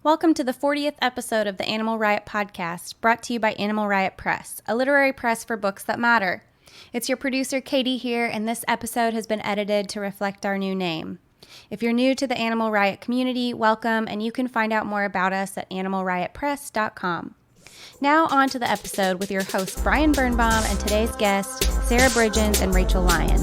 Welcome to the 40th episode of the Animal Riot Podcast, brought to you by Animal Riot Press, a literary press for books that matter. It's your producer, Katie, here, and this episode has been edited to reflect our new name. If you're new to the Animal Riot community, welcome, and you can find out more about us at animalriotpress.com. Now on to the episode with your hosts, Brian Birnbaum, and today's guests, Sarah Bridgins and Rachel Lyon.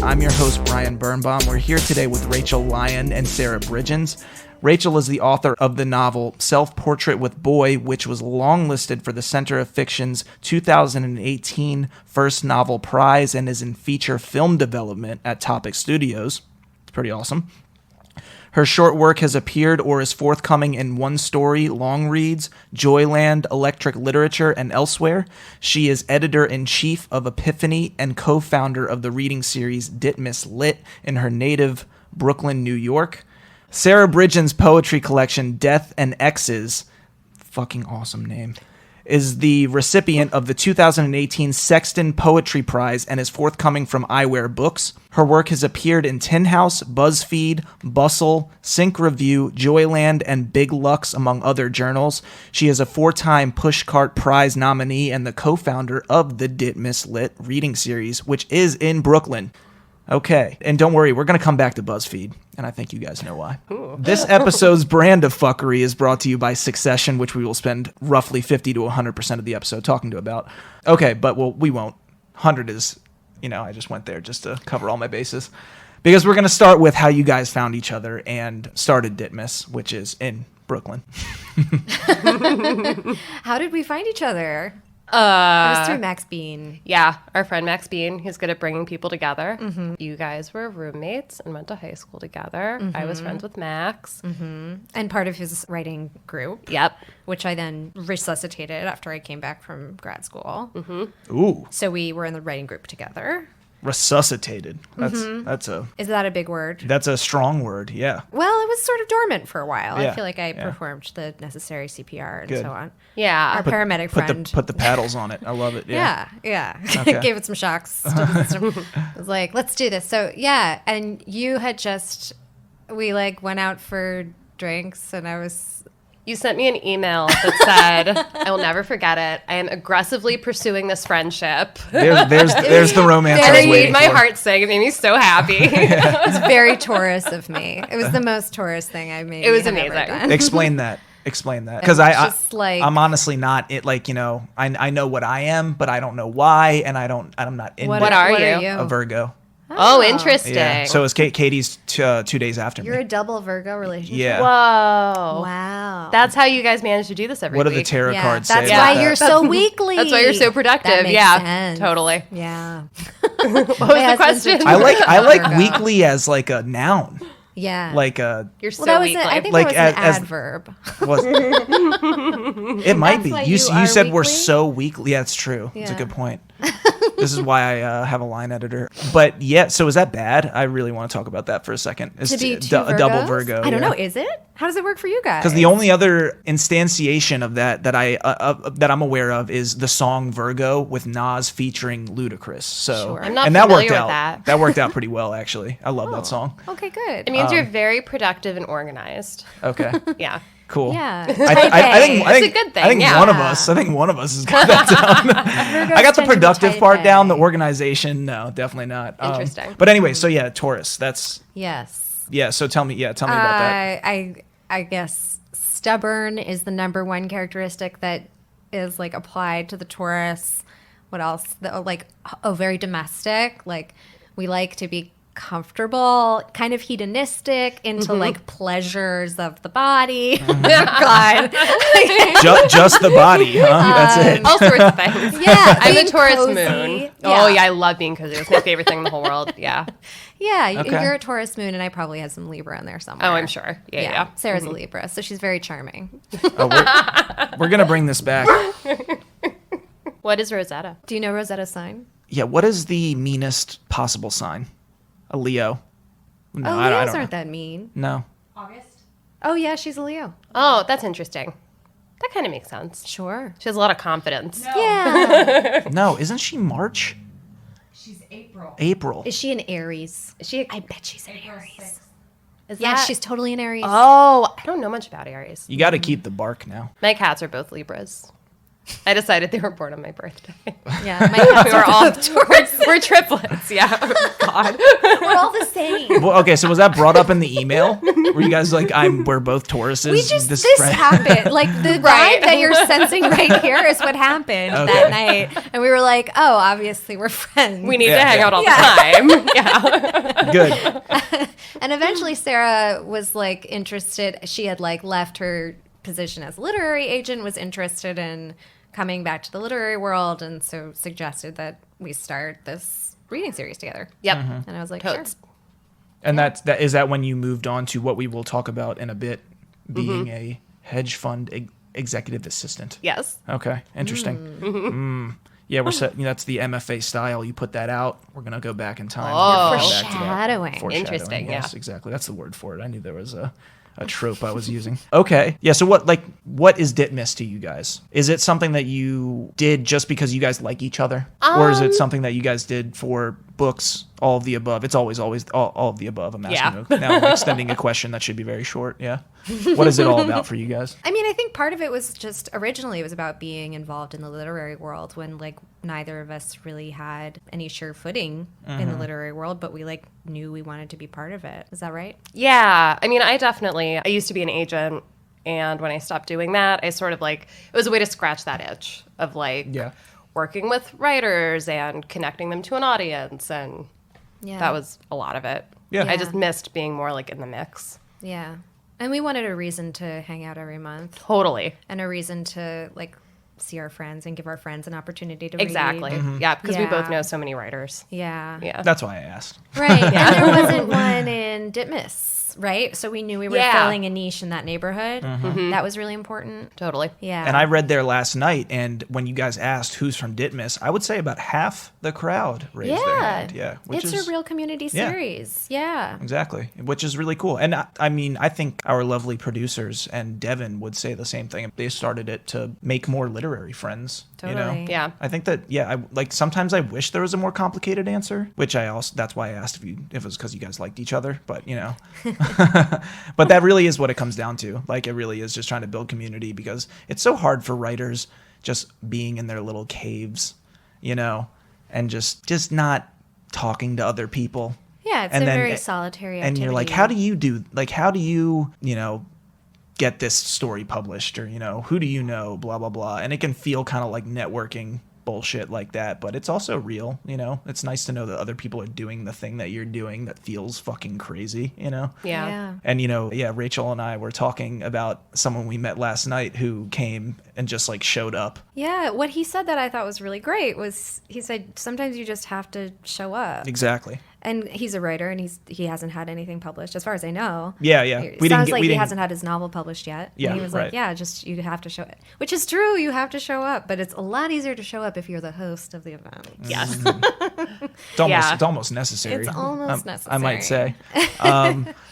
I'm your host, Brian Birnbaum. We're here today with Rachel Lyon and Sarah Bridgins. Rachel is the author of the novel Self-Portrait with Boy, which was longlisted for the Center of Fiction's 2018 First Novel Prize and is in feature film development at Topic Studios. It's pretty awesome. Her short work has appeared or is forthcoming in One Story, Long Reads, Joyland, Electric Literature, and elsewhere. She is editor-in-chief of Epiphany and co-founder of the reading series Ditmas Lit in her native Brooklyn, New York. Sarah Bridgins' poetry collection, Death and X's, fucking awesome name, is the recipient of the 2018 Sexton Poetry Prize and is forthcoming from iWare Books. Her work has appeared in Tin House, BuzzFeed, Bustle, Sync Review, Joyland, and Big Lux, among other journals. She is a 4-time Pushcart Prize nominee and the co-founder of the Ditmas Lit reading series, which is in Brooklyn. Okay, and don't worry, we're going to come back to BuzzFeed, and I think you guys know why. Ooh. This episode's brand of fuckery is brought to you by Succession, which we will spend roughly 50 to 100% of the episode talking to about. Okay, but we won't. 100 is, I just went there just to cover all my bases. Because we're going to start with how you guys found each other and started Ditmas, which is in Brooklyn. How did we find each other? It was through Max Bean. Yeah, our friend Max Bean. He's good at bringing people together. Mm-hmm. You guys were roommates and went to high school together. Mm-hmm. I was friends with Max. Mm-hmm. And part of his writing group. Yep. Which I then resuscitated after I came back from grad school. Mm-hmm. Ooh. So we were in the writing group together. Resuscitated. That's a... Is that a big word? That's a strong word, yeah. Well, it was sort of dormant for a while. Yeah. I feel like I performed the necessary CPR and Good. so on. Yeah. Our paramedic friend. Put the paddles on it. I love it. Yeah. Okay. Gave it some shocks. I was like, let's do this. So, yeah. And you had we went out for drinks and You sent me an email that said, I will never forget it. I am aggressively pursuing this friendship. There's the romance I was It waiting made my for. heart sing. It made me so happy. It was very Taurus of me. It was the most Taurus thing I made. It was amazing. Explain that. Because I'm honestly not it. I know what I am, but I don't know why, and I'm not in. What are you? A Virgo. Oh, interesting. Yeah. So it's Katie's 2 days after You're me. a double Virgo relationship? Yeah. Whoa. Wow. That's how you guys manage to do this every week. What do the tarot cards say? That's about why you're so weekly. That's why you're so productive. That makes sense. Totally. Yeah. What was the question? I like weekly as like a noun. Yeah. You're so that was weekly. I think Like, that was as an adverb. It might be. why You you are said we're weekly? so weekly. Yeah, it's true. It's a Yeah. good point. This is why I have a line editor. But yeah, so is that bad? I really want to talk about that for a second. It's To be two a double Virgos? Virgo. I don't know. Is it? How does it work for you guys? Because the only other instantiation of that that I'm aware of is the song Virgo with Nas featuring Ludacris. So Sure. I'm not and that familiar worked with out. that. That worked out pretty well, actually. I love that song. Okay, good. It means you're very productive and organized. Okay, Yeah. cool. Yeah. I think It's a good thing, I think yeah. one of us has got that down. I got the productive part down. The organization, no, definitely not. Interesting. But anyway, so yeah, Taurus. That's Yes. yeah. So tell me about that. I guess stubborn is the number one characteristic that is applied to the Taurus. What else? Very domestic. We like to be comfortable, kind of hedonistic, into pleasures of the body. God. Just the body, huh? That's it. All sorts of things. Yeah. I'm a being Taurus cozy. moon. Yeah. Oh, yeah, I love being cozy. It's my favorite thing in the whole world. Yeah. Yeah, Okay. you're a Taurus moon, and I probably have some Libra in there somewhere. Oh, I'm sure. Yeah. Sarah's a Libra, so she's very charming. We're gonna bring this back. What is Rosetta? Do you know Rosetta's sign? Yeah. What is the meanest possible sign? A Leo. No, Leos don't aren't know. that mean. No. Oh, yeah, she's a Leo. Oh, that's interesting. That kind of makes sense. Sure. She has a lot of confidence. Yeah. No, isn't she March? She's April. April. Is she an Aries? I bet she's an Aries. Is Yeah, that? she's totally an Aries. Oh, I don't know much about Aries. You got to keep the bark now. My cats are both Libras. I decided they were born on my birthday. Yeah, my cats are all We're triplets. Yeah. Oh, God. we're all the same. Well, okay, so was that brought up in the email? Were you guys like, we're both Tauruses? We just this friend- happened. Like the vibe that you're sensing right here is what happened that night, and we were like, "Oh, obviously we're friends." We need to hang out all the time. Yeah. Good. And eventually, Sarah was like interested. She had like left her position as literary agent, was interested in coming back to the literary world, and so suggested that we start this reading series together. Yep. And I was like, Totes. sure. And is that when you moved on to what we will talk about in a bit, being a hedge fund executive assistant? Yes. Okay, interesting. Yeah, that's the MFA style. You put that out, we're gonna go back in time. Oh. We're gonna go back to that. Foreshadowing. Interesting, Yes, yeah. exactly. That's the word for it. I knew there was a trope I was using. Okay. Yeah, so what is Ditmas to you guys? Is it something that you did just because you guys like each other? Or is it something that you guys did for books, all of the above? It's always all of the above. I'm asking now I'm extending a question that should be very short. Yeah. What is it all about for you guys? I mean, I think part of it was just originally it was about being involved in the literary world when like neither of us really had any sure footing in the literary world, but we like knew we wanted to be part of it. Is that right? Yeah. I mean, I used to be an agent, and when I stopped doing that, I sort of like, it was a way to scratch that itch of like working with writers and connecting them to an audience. And that was a lot of it. Yeah. I just missed being more like in the mix. Yeah. And we wanted a reason to hang out every month Totally. and a reason to like see our friends and give our friends an opportunity to Exactly. read. Yeah, because we both Yeah. know so many writers. Yeah. Yeah. That's why I asked. Right. And there wasn't one in Ditmas, right? So we knew we were Yeah. filling a niche in that neighborhood. That was really important. Totally. Yeah. And I read there last night, and when you guys asked who's from Ditmas, I would say about half the crowd raised their hand. Yeah, which it's is a real community series. Yeah. exactly, which is really cool. And I mean, I think our lovely producers and Devin would say the same thing. They started it to make more literary friends. You know? Totally. Yeah. I think that sometimes I wish there was a more complicated answer, which that's why I asked if it was because you guys liked each other, but but that really is what it comes down to. Like, it really is just trying to build community, because it's so hard for writers just being in their little caves, and just not talking to other people. Yeah, it's And a then- very solitary activity. And you're like, how do you get this story published, or who do you know, blah blah blah. And it can feel kind of like networking bullshit like that, but it's also real. It's nice to know that other people are doing the thing that you're doing that feels fucking crazy. Yeah. And Rachel and I were talking about someone we met last night who came and just like showed up. Yeah, what he said that I thought was really great was he said sometimes you just have to show up. Exactly. And he's a writer, and he hasn't had anything published, as far as I know. Yeah. It sounds like he hasn't had his novel published yet. Yeah, And he was right. like, yeah, just you have to show it. Which is true, you have to show up, but it's a lot easier to show up if you're the host of the event. Yes. It's almost necessary. It's almost I might say.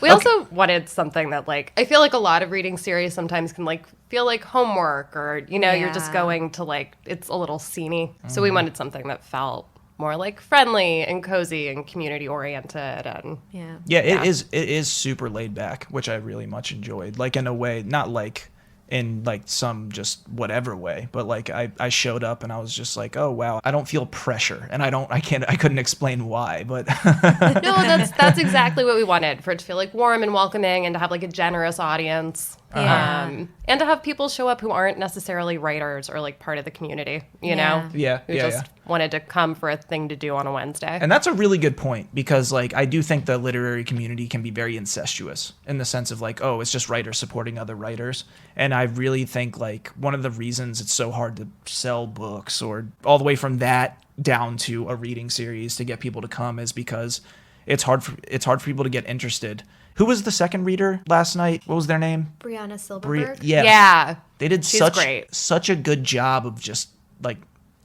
We also wanted something that, like, I feel like a lot of reading series sometimes can, like, feel like homework, or, you're just Yeah. going to, like, it's a little sceney. So we wanted something that felt more, like, friendly and cozy and community-oriented. And Yeah. It is super laid back, which I really much enjoyed. Like, in a way, not like in like some just whatever way, but like I showed up and I was just like, oh wow, I don't feel pressure, and I couldn't explain why, but no, that's exactly what we wanted, for it to feel like warm and welcoming, and to have like a generous audience. Yeah. And to have people show up who aren't necessarily writers or like part of the community, you know? Yeah, Who yeah, just wanted to come for a thing to do on a Wednesday. And that's a really good point, because like I do think the literary community can be very incestuous in the sense of like, oh, it's just writers supporting other writers. And I really think like one of the reasons it's so hard to sell books, or all the way from that down to a reading series to get people to come, is because it's hard for people to get interested. Who was the second reader last night? What was their name? Brianna Silverberg. They did She's great. such a good job of just like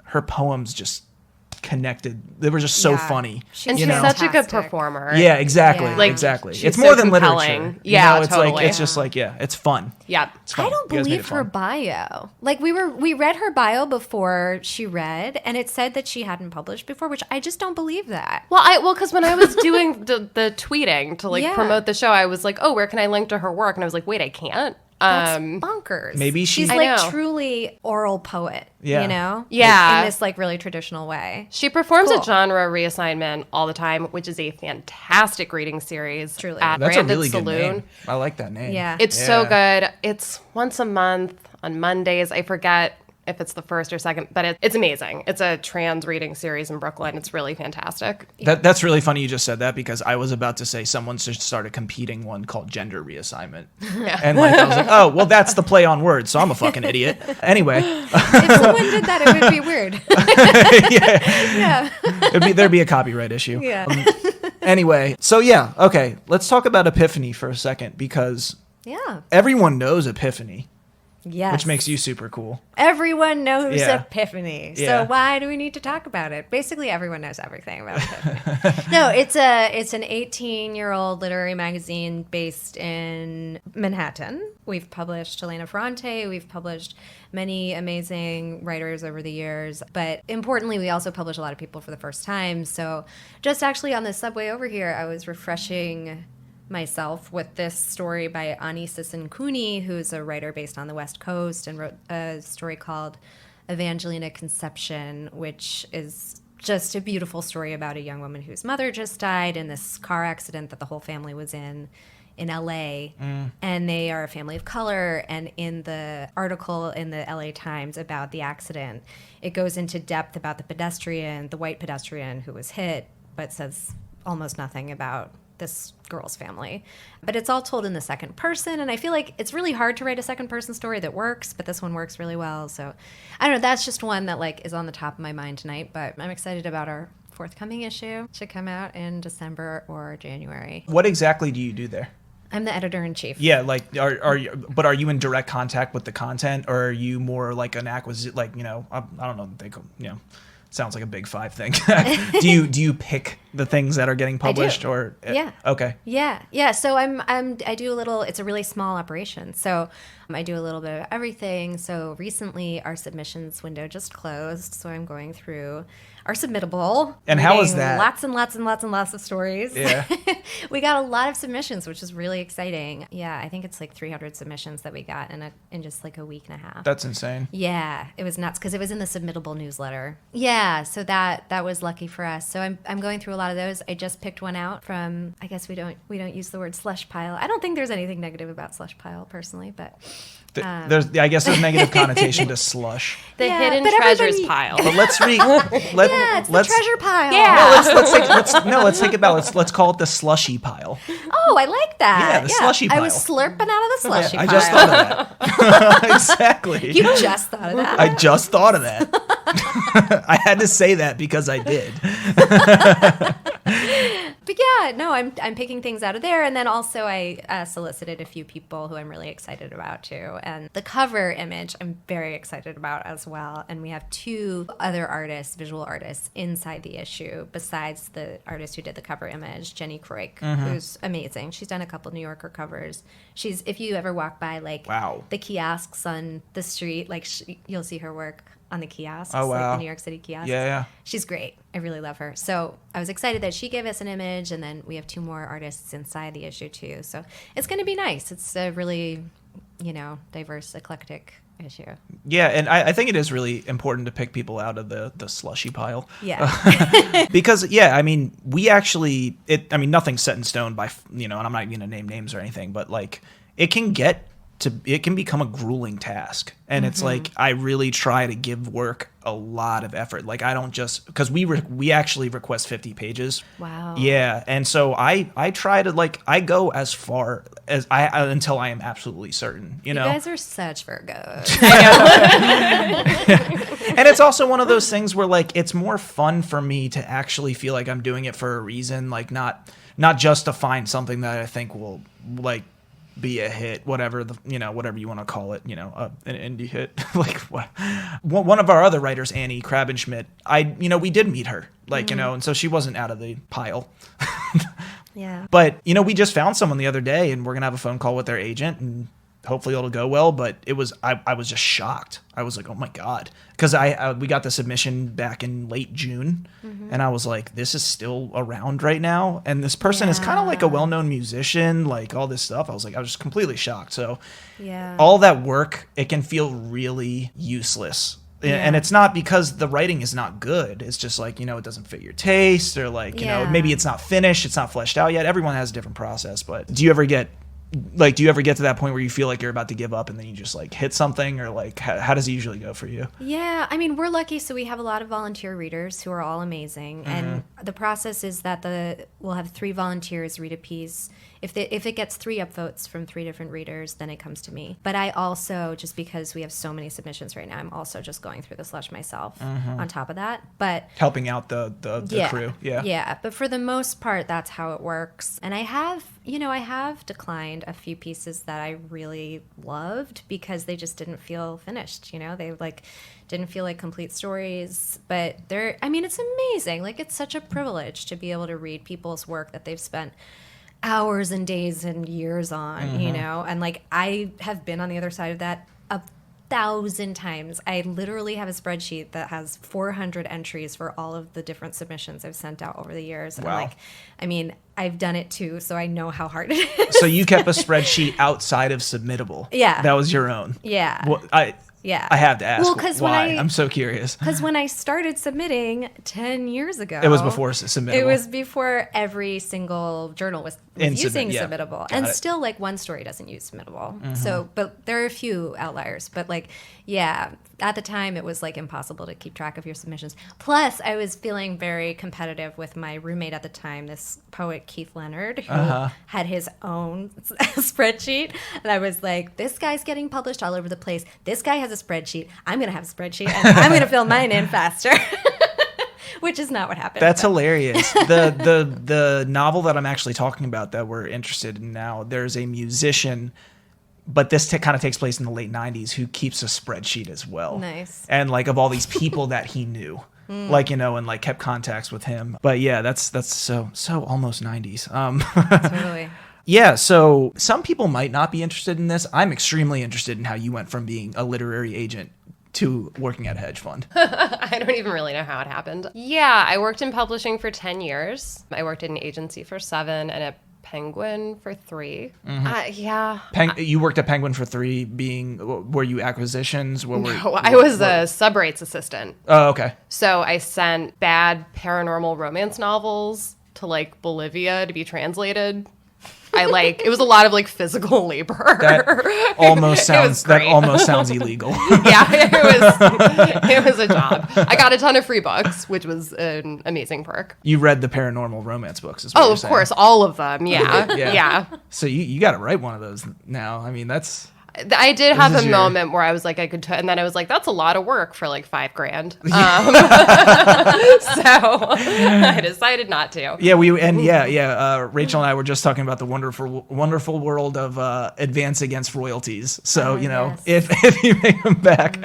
her poems just connected. They were just so funny. And you she's know? such a good Fantastic. performer. Yeah, exactly. Yeah. Like, exactly. she's It's so more than compelling. literature. Yeah, it's totally. like it's just like it's fun. Yep. It's fun. I don't You guys made believe it her fun. bio. Like we read her bio before she read, and it said that she hadn't published before, which I just don't believe that. Well, because when I was doing the tweeting to like Yeah. promote the show, I was like, oh, where can I link to her work? And I was like, wait, I can't. That's bonkers. maybe she's I like know. truly oral poet. Yeah. You know. Yeah. In this like really traditional way. She performs Cool. a genre reassignment all the time, which is a fantastic reading series. Truly. At That's Branded a really Saloon. good name. I like that name. Yeah. It's so good. It's once a month on Mondays. I forget if it's the first or second, but it's amazing. It's a trans reading series in Brooklyn. It's really fantastic. That's really funny you just said that, because I was about to say someone should start a competing one called Gender Reassignment. And like I was like, oh, well, that's the play on words, so I'm a fucking idiot. Anyway. If someone did that, it would be weird. Yeah. There'd be a copyright issue. Yeah. Anyway, so yeah, okay, let's talk about Epiphany for a second, because Yeah. everyone knows Epiphany, Yes. which makes you super cool. Everyone knows Yeah. Epiphany. Yeah. So why do we need to talk about it? Basically, everyone knows everything about Epiphany. No, it's an 18-year-old literary magazine based in Manhattan. We've published Elena Ferrante. We've published many amazing writers over the years. But importantly, we also publish a lot of people for the first time. So just actually on the subway over here, I was refreshing myself with this story by Ani Sisson-Cooney, who's a writer based on the West Coast and wrote a story called Evangelina Conception, which is just a beautiful story about a young woman whose mother just died in this car accident that the whole family was in LA. And they are a family of color. And in the article in the LA Times about the accident, it goes into depth about the white pedestrian who was hit, but says almost nothing about this girl's family. But it's all told in the second person, and I feel like it's really hard to write a second person story that works, but this one works really well. So I don't know, that's just one that like is on the top of my mind tonight, but I'm excited about our forthcoming issue. It should come out in December or January. What exactly do you do there? I'm the editor-in-chief. Yeah, like are you in direct contact with the content, or are you more like an acquisition, like, you know, I don't know, they go, you know, sounds like a big five thing. do you pick the things that are getting published, or Yeah. Okay. Yeah. So I do a little. It's a really small operation, so I do a little bit of everything. So recently, our submissions window just closed, so I'm going through our submittable. And how is reading that? Lots and lots and lots and lots of stories. Yeah. We got a lot of submissions, which is really exciting. Yeah, I think it's like 300 submissions that we got in just like a week and a half. That's insane. Yeah, it was nuts because it was in the submittable newsletter. Yeah, so that was lucky for us. So I'm going through a lot of those. I just picked one out from, I guess we don't use the word slush pile. I don't think there's anything negative about slush pile personally, but I guess there's negative connotation to slush. The Yeah, hidden but treasures everybody- pile. But let's yeah, it's the treasure pile. Yeah. let's think about let's call it the slushy pile. Oh, I like that. Yeah, the slushy I was pile. slurping out of the slushy I pile. just thought of that. Exactly. You just thought of that. I just thought of that. I had to say that because I did. But yeah, no, I'm picking things out of there, and then also I solicited a few people who I'm really excited about too, and the cover image I'm very excited about as well. And we have two other artists, visual artists, inside the issue besides the artist who did the cover image, Jenny Kroik, who's amazing. She's done a couple New Yorker covers. She's, if you ever walk by like Wow. the kiosks on the street, like you'll see her work on the kiosks, Oh, wow. like the New York City kiosks. Yeah. She's great. I really love her. So I was excited that she gave us an image, and then we have two more artists inside the issue too. So it's going to be nice. It's a really, diverse, eclectic issue. Yeah, and I think it is really important to pick people out of the slushy pile. Yeah. Because, yeah, I mean, nothing's set in stone by, and I'm not even going to name names or anything, but like it can become a grueling task. And it's like, I really try to give work a lot of effort. Like, I don't just, because we actually request 50 pages. Wow. Yeah. And so I try to, like, I go as far as until I am absolutely certain, You guys are such Virgos. And it's also one of those things where, like, it's more fun for me to actually feel like I'm doing it for a reason, like not just to find something that I think will, like, be a hit, whatever whatever you want to call it, an indie hit. Like what? One of our other writers, Annie Krabenschmidt, we did meet her, and so she wasn't out of the pile. Yeah. But we just found someone the other day, and we're gonna have a phone call with their agent, and hopefully it'll go well. But I was just shocked. I was like, oh my God, because we got the submission back in late June, and I was like, this is still around right now, and this person is kind of like a well-known musician, like all this stuff. I was just completely shocked. So all that work, it can feel really useless. Yeah. And it's not because the writing is not good. It's just like, it doesn't fit your taste, or maybe it's not finished, it's not fleshed out yet. Everyone has a different process. But do you ever get to that point where you feel like you're about to give up and then you just like hit something, or like how does it usually go for you? Yeah, I mean, we're lucky, so we have a lot of volunteer readers who are all amazing. And the process is that we'll have 3 volunteers read a piece. If it gets 3 upvotes from 3 different readers, then it comes to me. But I also, just because we have so many submissions right now, I'm also just going through the slush myself on top of that. But helping out the crew. Yeah. But for the most part, that's how it works. And I have declined a few pieces that I really loved because they just didn't feel finished. They didn't feel like complete stories. But it's amazing. Like, it's such a privilege to be able to read people's work that they've spent hours and days and years on, and like, I have been on the other side of that 1,000 times. I literally have a spreadsheet that has 400 entries for all of the different submissions I've sent out over the years. And wow. I've done it too, so I know how hard it is. So you kept a spreadsheet outside of Submittable. Yeah. That was your own. Yeah. Well, I have to ask why. I'm so curious. Because when I started submitting 10 years ago. It was before Submittable. It was before every single journal was using Submittable. And still, like, one story doesn't use Submittable. So, but there are a few outliers. But, like, at the time, it was, like, impossible to keep track of your submissions. Plus, I was feeling very competitive with my roommate at the time, this poet Keith Leonard, who had his own spreadsheet. And I was like, this guy's getting published all over the place. This guy has a spreadsheet. I'm going to have a spreadsheet, and I'm going to fill mine in faster. Which is not what happened. That's hilarious. The novel that I'm actually talking about that we're interested in now, there's a musician, but this kind of takes place in the late 90s, who keeps a spreadsheet as well. Nice. And like of all these people that he knew. And like kept contacts with him. But yeah, that's so almost 90s. Totally. Yeah, so some people might not be interested in this. I'm extremely interested in how you went from being a literary agent to working at a hedge fund. I don't even really know how it happened. Yeah, I worked in publishing for 10 years. I worked at an agency for 7 and at Penguin for 3. Yeah. You worked at Penguin for 3, were you acquisitions? I was a sub-rates assistant. Oh, okay. So I sent bad paranormal romance novels to like Bolivia to be translated. It was a lot of like physical labor. That almost sounds illegal. Yeah, it was a job. I got a ton of free books, which was an amazing perk. You read the paranormal romance books as well. Oh, of course, all of them. Yeah. Yeah. So you got to write one of those now. I mean, I did have a moment where I was like, and then I was like, that's a lot of work for like $5,000. So I decided not to. Yeah, Rachel and I were just talking about the wonderful world of Advance Against Royalties. So, yes. if you make them back,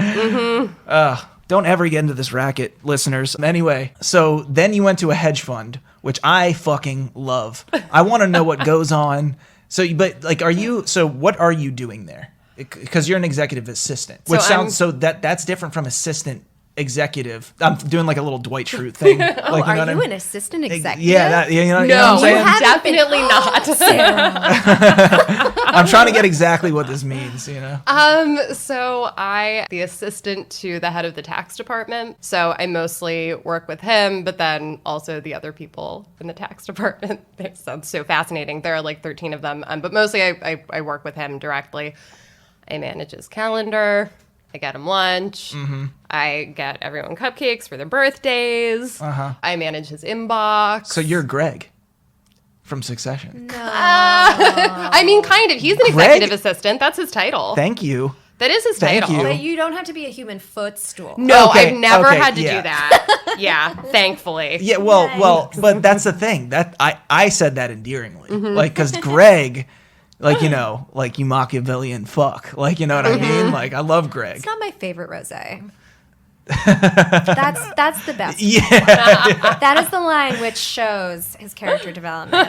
don't ever get into this racket, listeners. Anyway, so then you went to a hedge fund, which I fucking love. I want to know what goes on. So, but like, what are you doing there? Because you're an executive assistant, which that's different from assistant executive. I'm doing like a little Dwight Schrute thing. Are you an assistant executive? Yeah, you know what I'm saying? Definitely not. I'm trying to get exactly what this means, So the assistant to the head of the tax department. So I mostly work with him, but then also the other people in the tax department. It sounds so fascinating. There are like 13 of them, but mostly I work with him directly. I manage his calendar. I get him lunch. I get everyone cupcakes for their birthdays. I manage his inbox. So you're Greg from Succession. No. I mean, kind of. He's an executive assistant. That's his title. Thank you. That is his title. You. But you don't have to be a human footstool. No, I've never had to do that. Yeah, thankfully. Yeah, well, but that's the thing. That I said that endearingly. Like, because Greg Like, you know, like you Machiavellian fuck. Like, you know what I mean? Like, I love Greg. It's not my favorite rosé. That's the best. Yeah. That is the line which shows his character development.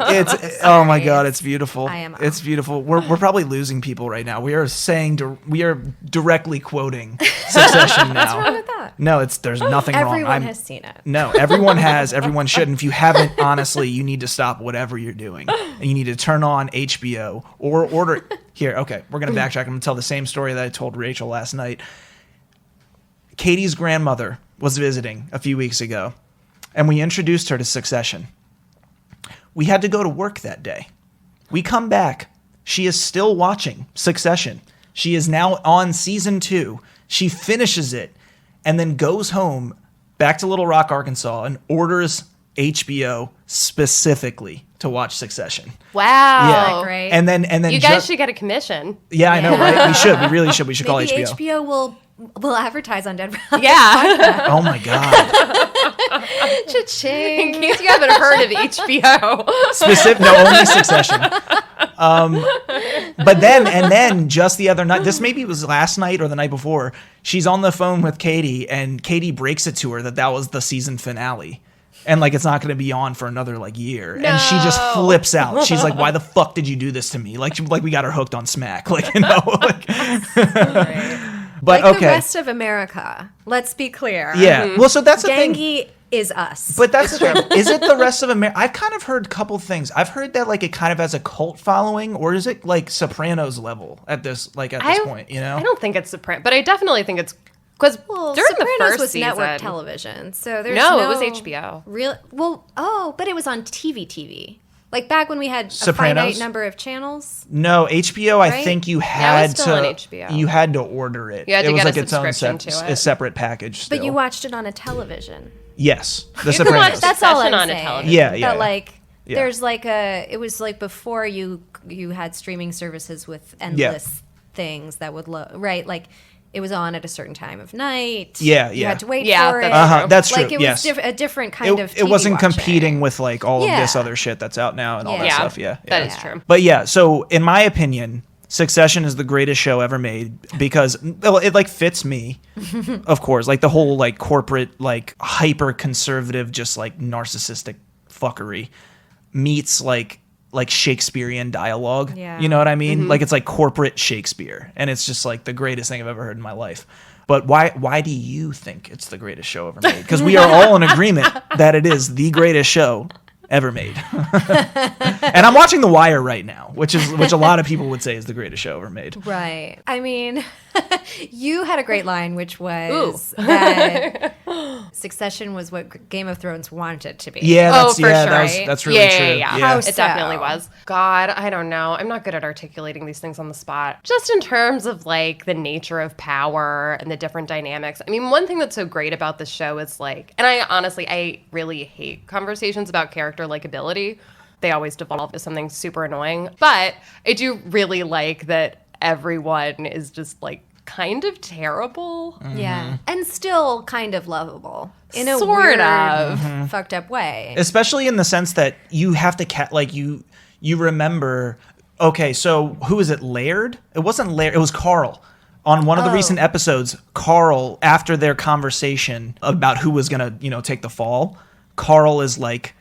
Oh my God, it's beautiful. I am. It's beautiful. We're probably losing people right now. We are directly quoting Succession now. What's wrong with that? No, there's nothing wrong. Everyone has seen it. No, everyone has. Everyone should. And if you haven't, honestly, you need to stop whatever you're doing. And you need to turn on HBO or order. Here, okay, we're going to backtrack. I'm going to tell the same story that I told Rachel last night. Katie's grandmother was visiting a few weeks ago, and we introduced her to Succession. We had to go to work that day. We come back. She is still watching Succession. She is now on season 2. She finishes it and then goes home back to Little Rock, Arkansas, and orders HBO specifically to watch Succession. Wow. Yeah. Great. And then You guys should get a commission. Yeah, I know, right? We should. We really should. We should call Maybe HBO. will advertise on Dead Brown. Yeah. Oh my God. Cha-ching. In case you haven't heard of HBO. No, only Succession. But then just the other night, this maybe was last night or the night before, she's on the phone with Katie, and Katie breaks it to her that was the season finale. And like, it's not going to be on for another like year. No. And she just flips out. She's like, why the fuck did you do this to me? Like we got her hooked on Smack. Like, you know, like, but like okay. the rest of America. Let's be clear. Yeah. Well, so that's the thing. Gangy is us. But that's the thing. Is it the rest of America? I've kind of heard a couple things. I've heard that like it kind of has a cult following, or is it like Sopranos level at this point? You know, I don't think it's Sopranos, but I definitely think it's because during Sopranos the first was season, network television, so there's no, it was HBO. But it was on TV. Like back when we had Sopranos? a finite number of channels. No, HBO. I Right? think you Yeah, it had was still to. on HBO. You had to order it. You had to it was get a like its own subscription to it. a separate package. Still. But you watched it on a television. Yes, The You can Sopranos. watch That's all Succession I'm on a saying. television. Yeah. But like, Yeah. there's like it was like before you had streaming services with endless things that would right, like. It was on at a certain time of night. Yeah. You had to wait Yeah, for it. That's true. Like it was a different kind of TV It wasn't watching. competing with like all of this Yeah. other shit that's out now and all that Yeah. stuff. Yeah, That is true. But yeah, so in my opinion, Succession is the greatest show ever made because it like fits me, of course. Like the whole like corporate, like hyper conservative, just like narcissistic fuckery meets like Shakespearean dialogue. Yeah. You know what I mean? Like it's like corporate Shakespeare, and it's just like the greatest thing I've ever heard in my life. But why do you think it's the greatest show ever made? Because we are all in agreement that it is the greatest show ever made. And I'm watching The Wire right now, which a lot of people would say is the greatest show ever made. Right. I mean, you had a great line, which was that Succession was what Game of Thrones wanted it to be. Yeah, Oh, for sure. That's really true. Yeah. How It so? definitely was. God, I don't know. I'm not good at articulating these things on the spot. Just in terms of like the nature of power and the different dynamics. I mean, one thing that's so great about this show is like, and I really hate conversations about character likability. They always devolve to something super annoying. But I do really like that everyone is just like kind of terrible. Yeah. And still kind of lovable. In a Sort weird, of. fucked up way. Especially in the sense that you have to you remember. Okay, so who is it? Laird? It wasn't Laird. It was Carl. On one of the recent episodes, Carl, after their conversation about who was gonna, take the fall, Carl is like,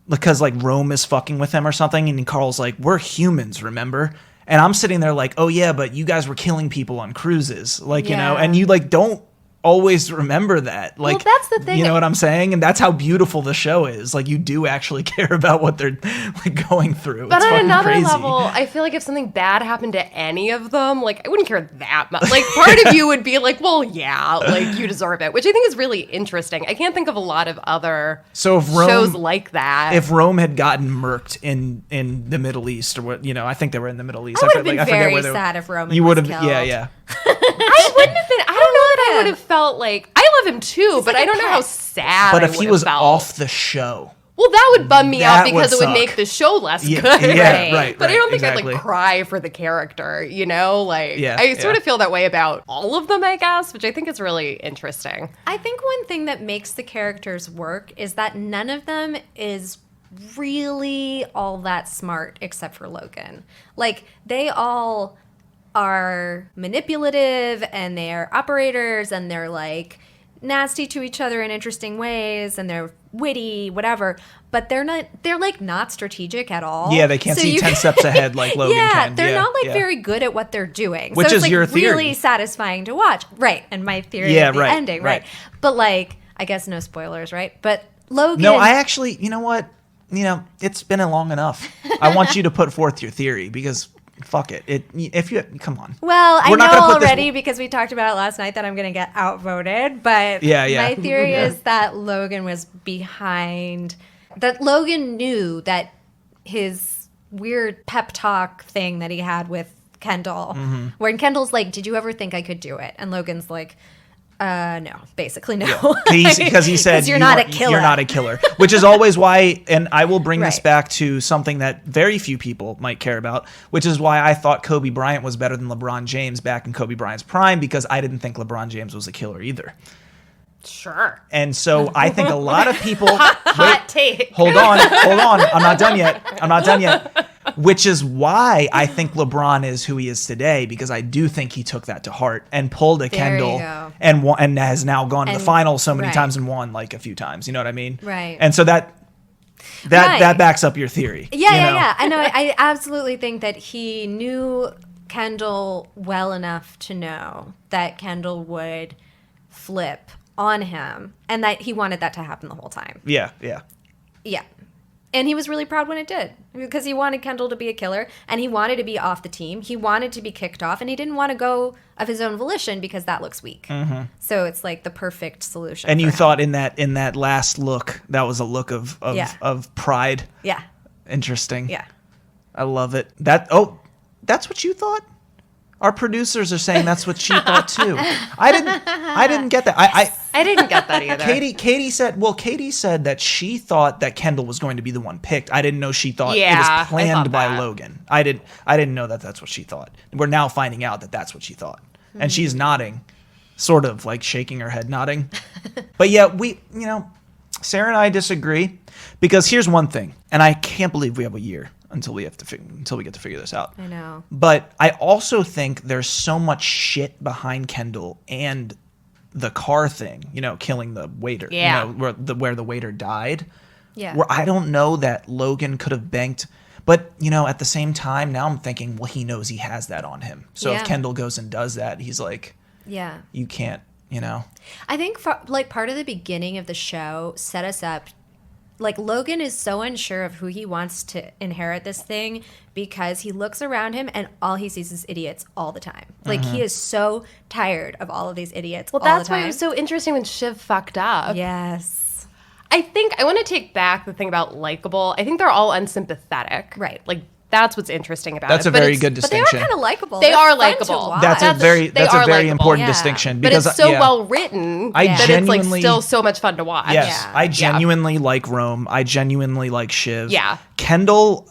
because like Rome is fucking with him or something, and Carl's like, "We're humans, remember?" And I'm sitting there like, "Oh yeah, but you guys were killing people on cruises, like and you like don't always remember that." Like, Well, that's the thing. You know what I'm saying? And that's how beautiful the show is. Like, you do actually care about what they're like going through. But it's on fucking another crazy. level, I feel like if something bad happened to any of them, like I wouldn't care that much. Like part of you would be like, well, yeah, like you deserve it, which I think is really interesting. I can't think of a lot of other shows like that. If Rome had gotten murked in the Middle East, or what, I think they were in the Middle East. I would have been I forget very where they were. sad if Roman You was would have, killed. yeah. I wouldn't have been. I don't know that I would have felt like I love him too, but like I a don't know how pet. sad. But I if he would was have felt. off the show, well, that would bum me That out because would it would suck. make the show less Yeah, good. yeah, right, But I don't think exactly. I'd like cry for the character. Like Yeah, I sort yeah. of feel that way about all of them, I guess, which I think is really interesting. I think one thing that makes the characters work is that none of them is really all that smart except for Logan. Like, they all are manipulative and they're operators and they're like nasty to each other in interesting ways and they're witty, whatever, but they're not strategic at all. Yeah, they can't see 10 steps ahead like Logan can. They're not very good at what they're doing. Which so is it's your like theory. really satisfying to watch. Right. And my theory of the ending, right. But like, I guess no spoilers, right? But Logan. No, I actually, you know what? It's been long enough. I want you to put forth your theory because fuck it. Come on. Well, I know already because we talked about it last night that I'm going to get outvoted. But my theory is that Logan was behind. That Logan knew that his weird pep talk thing that he had with Kendall, when Kendall's like, "Did you ever think I could do it?" And Logan's like, no, basically no. Because he said you're not a killer. You're not a killer, which is always why, and I will bring this back to something that very few people might care about, which is why I thought Kobe Bryant was better than LeBron James back in Kobe Bryant's prime, because I didn't think LeBron James was a killer either. Sure. And so I think a lot of people... Hot take. Hold on. I'm not done yet. Which is why I think LeBron is who he is today, because I do think he took that to heart and pulled a Kendall and has now gone to the finals so many times and won like a few times. You know what I mean? Right. And so that backs up your theory. Yeah. I know. I absolutely think that he knew Kendall well enough to know that Kendall would flip on him and that he wanted that to happen the whole time. Yeah. And he was really proud when it did, because he wanted Kendall to be a killer and he wanted to be off the team. He wanted to be kicked off and he didn't want to go of his own volition because that looks weak. Mm-hmm. So it's like the perfect solution. And you thought in that last look, that was a look of pride. Yeah. Interesting. Yeah. I love it. That's what you thought? Our producers are saying that's what she thought too. I didn't get that. I didn't get that either. Katie said that she thought that Kendall was going to be the one picked. I didn't know she thought it was planned by Logan. I didn't know that that's what she thought. We're now finding out that that's what she thought. Mm-hmm. And she's nodding, sort of like shaking her head nodding. But yeah, Sarah and I disagree, because here's one thing, and I can't believe we have a year until we get to figure this out. I know. But I also think there's so much shit behind Kendall and the car thing, killing the waiter, where the waiter died. Yeah. Where I don't know that Logan could have banked, but at the same time, now I'm thinking, well, he knows he has that on him. So if Kendall goes and does that, he's like, you can't, I think part of the beginning of the show set us up. Like, Logan is so unsure of who he wants to inherit this thing because he looks around him and all he sees is idiots all the time. Like, he is so tired of all of these idiots all the time. Well, that's why it was so interesting when Shiv fucked up. Yes. I think I want to take back the thing about likable. I think they're all unsympathetic. Right. Like, that's what's interesting about that's it. That's a very good distinction. But they are kind of likable. They are likable. That's a very important distinction. Because but it's so well written that it's like still so much fun to watch. Yes, I genuinely like Rome. I genuinely like Shiv. Yeah. Kendall,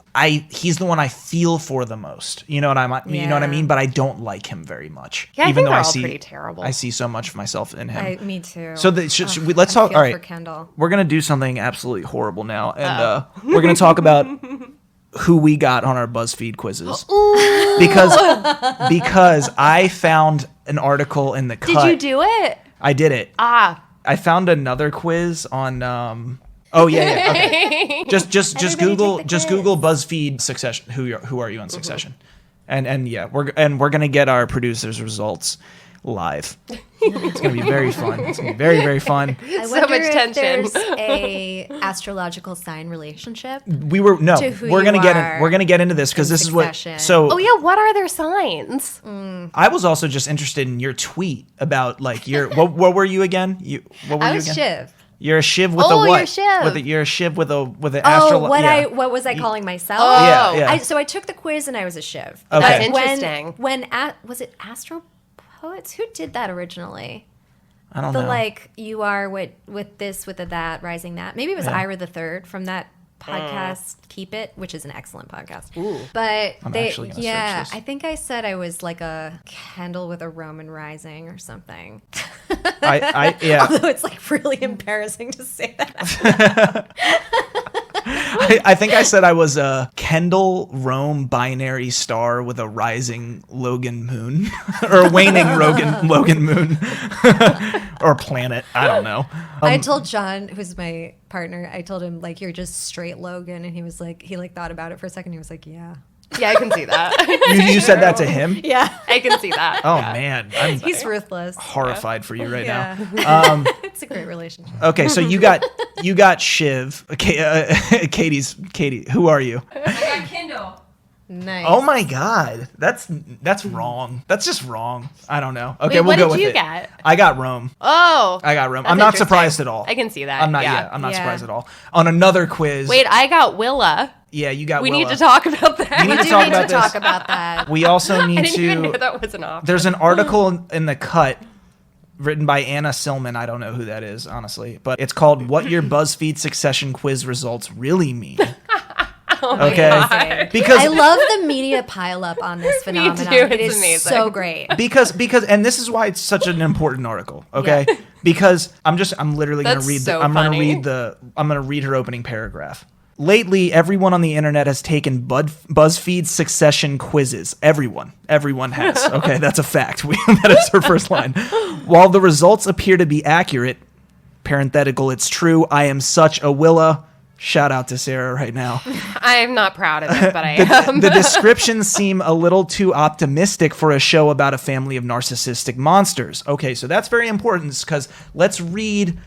he's the one I feel for the most. You know what I mean? But I don't like him very much. Yeah, even though I see pretty terrible. I see so much of myself in him. Me too. So let's talk. All right, for Kendall. We're gonna do something absolutely horrible now, and we're gonna talk about who we got on our BuzzFeed quizzes. because I found an article in the cut. Did you do it? I did it. I found another quiz on okay. just Google BuzzFeed Succession. Who are you on Succession? And we're going to get our producers' results live. It's going to be very fun. It's going to be very, very fun. I wonder much tension. If there's a astrological sign relationship. We're going to get into this because this Succession. is what. So what are their signs? I was also just interested in your tweet about like your what were you again? I was Shiv. You're a Shiv with a what? You're Shiv. You're a Shiv with an astrological. What was I calling myself? Yeah. So I took the quiz and I was a Shiv. Okay. That's interesting. Was it Astro Poets? Who did that originally? I don't know. Like, you are with this, with a that, rising that. Maybe it was Ira the Third from that podcast, Keep It, which is an excellent podcast. Ooh. But I'm actually gonna search this. I think I said I was like a candle with a Roman rising or something. Yeah. Although it's like really embarrassing to say that. I think I said I was a Kendall Rome binary star with a rising Logan moon or a waning Logan moon or planet. I don't know. I told John, who's my partner, I told him like, you're just straight Logan. And he was like, he like thought about it for a second. He was like, yeah. Yeah, I can see that. You said that to him? Yeah. I can see that. Oh, man. I'm He's ruthless. horrified for you right now. It's a great relationship. Okay, so you got Shiv. Okay, Katie, who are you? I got Kindle. Nice. Oh my God, that's wrong. That's just wrong. I don't know. Okay, Wait, we'll go what with did you it. get? I got Rome. Oh. I got Rome. That's I'm not interesting. surprised at all. I can see that. I'm not. Yeah. Yeah, I'm not Yeah. surprised at all. On another quiz. Wait, I got Willa. Yeah, you got. We Willa. need to talk about that. We need We to do talk need about to this. talk about that. We also I need didn't even know to. that was an option. There's an article in the Cut written by Anna Silman. I don't know who that is, honestly, but it's called "What Your BuzzFeed Succession Quiz Results Really Mean." Okay, God. because I love the media pileup on this phenomenon. too. It It's is amazing. so great. because and this is why it's such an important article, okay? Because I'm literally going to That's read so I'm going to funny. I'm going to read her opening paragraph. Lately, everyone on the internet has taken BuzzFeed Succession quizzes. Everyone has. Okay, that's a fact. That is her first line. While the results appear to be accurate, parenthetical, it's true. I am such a Willa. Shout out to Sarah right now. I'm not proud of it, but I am. The descriptions seem a little too optimistic for a show about a family of narcissistic monsters. Okay, so that's very important because let's read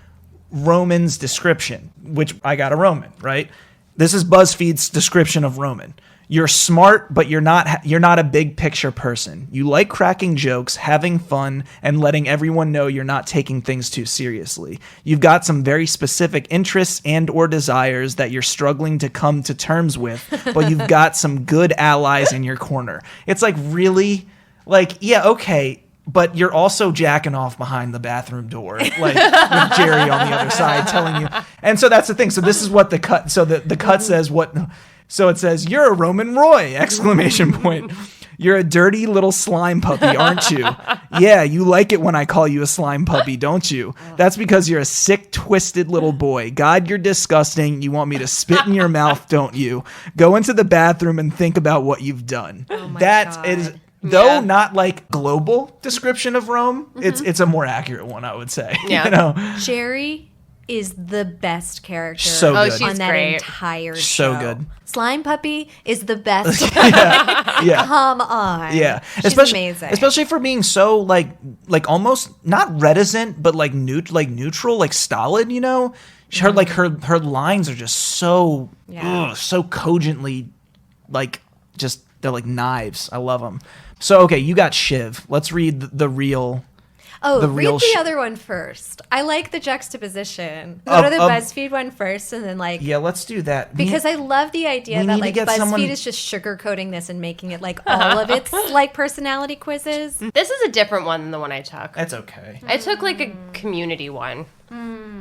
Roman's description, which I got a Roman, right? This is BuzzFeed's description of Roman. You're smart, but you're not a big picture person. You like cracking jokes, having fun, and letting everyone know you're not taking things too seriously. You've got some very specific interests and or desires that you're struggling to come to terms with, but you've got some good allies in your corner. It's like, really? Like, yeah, okay, but you're also jacking off behind the bathroom door, like with Jerry on the other side telling you. And so that's the thing. So this is what the cut. So the cut says what. So it says, "You're a Roman Roy!" Exclamation point. You're a dirty little slime puppy, aren't you? Yeah, you like it when I call you a slime puppy, don't you? That's because you're a sick, twisted little boy. God, you're disgusting. You want me to spit in your mouth, don't you? Go into the bathroom and think about what you've done. That God. is, though not like global description of Rome, it's a more accurate one, I would say. Yeah. You know? Jerry is the best character So Oh, good. she's on that great. entire So show. good. Slime Puppy is the best. Yeah. Come on. Yeah, She's amazing. especially for being so like almost not reticent, but like neutral, like stolid. You know, her like her lines are just so so cogently, like just they're like knives. I love them. So okay, you got Shiv. Let's read the real. Oh, the read real the other one first. I like the juxtaposition. Go to the BuzzFeed one first, and then like Yeah, let's do that. because I love the idea we that need to like get BuzzFeed someone- is just sugarcoating this and making it like all of its like personality quizzes. This is a different one than the one I took. That's okay. I took like a community one.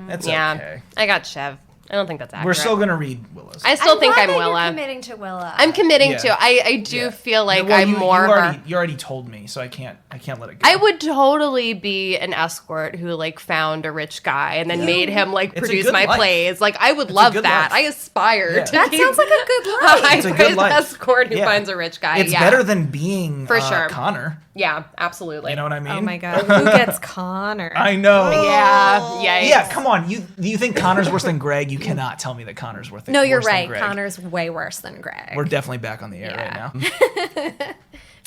That's Yeah. okay. I got Chev. I don't think that's accurate. We're still gonna read Willow's. I still think love I'm that Willa. You're committing to Willa. I'm committing Yeah. to. I do Yeah. feel like Well, I'm more her. You already told me, so I can't let it go. I would totally be an escort who like found a rich guy and then made him like It's a produce good my life. plays. Like I would It's a love good that. life. I aspire Yeah. to That be sounds like a good a life. high It's a good priced life. escort who Yeah. finds a rich guy. It's yeah. better than being For sure. Connor. Yeah, absolutely. You know what I mean? Oh my god, who gets Connor? I know. Yeah, yeah. Yeah, come on. Do you think Connor's worse than Greg? You cannot tell me that Connor's worse than No, you're worse than right. Greg. Connor's way worse than Greg. We're definitely back on the air Yeah. right now.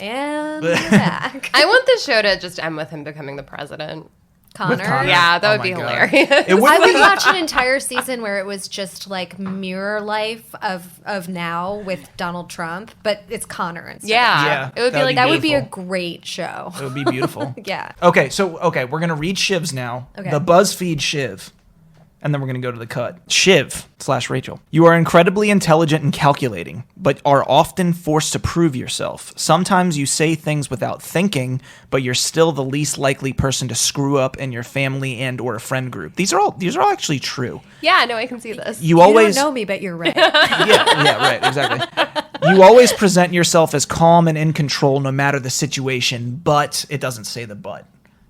and we're back. I want the show to just end with him becoming the president. Connor. Connor. Yeah, that Oh would be my God. hilarious. It would I would be watch an entire season where it was just like mirror life of now with Donald Trump, but it's Connor instead. Yeah. Yeah, It would be that'd like be That would be a beautiful. great show. It would be beautiful. Yeah. Okay, we're gonna read Shiv's now. Okay. The BuzzFeed Shiv. And then we're going to go to the cut. Shiv/Rachel. You are incredibly intelligent and calculating, but are often forced to prove yourself. Sometimes you say things without thinking, but you're still the least likely person to screw up in your family and or a friend group. These are all actually true. Yeah, no, I can see this. You You always don't know me, but you're right. yeah, right, exactly. You always present yourself as calm and in control no matter the situation, but it doesn't say the but.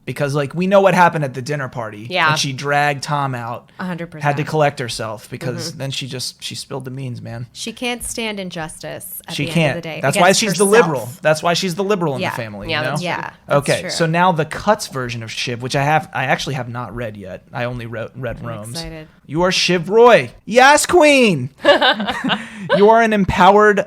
Because, like, we know what happened at the dinner party. Yeah. And she dragged Tom out. 100%. Had to collect herself because then she spilled the beans, man. She can't stand injustice at She the can't. end of the day. That's why against she's the herself. liberal. That's why she's the liberal in Yeah. the family. Yeah, you know? that's true. Yeah. That's Okay, true. so now the Cuts version of Shiv, which I actually have not read yet. I only read Rome's. excited. You are Shiv Roy. Yes, queen. You are an empowered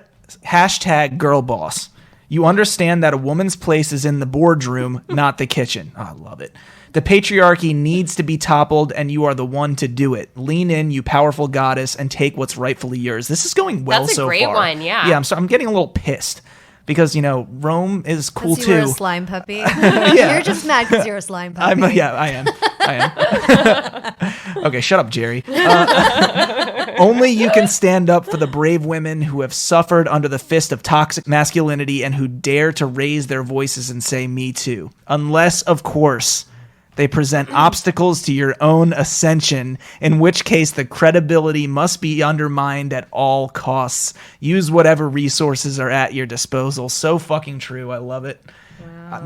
#girl boss. You understand that a woman's place is in the boardroom, not the kitchen. Oh, I love it. The patriarchy needs to be toppled, and you are the one to do it. Lean in, you powerful goddess, and take what's rightfully yours. This is going well That's a so far. great one, yeah. Yeah, I'm getting a little pissed because, Rome is cool Because you were too. a slime puppy. Yeah. You're just mad because you're a slime puppy. I am. Okay, shut up, Jerry. Only you can stand up for the brave women who have suffered under the fist of toxic masculinity and who dare to raise their voices and say, me too. Unless, of course, they present obstacles to your own ascension, in which case the credibility must be undermined at all costs. Use whatever resources are at your disposal. So fucking true. I love it.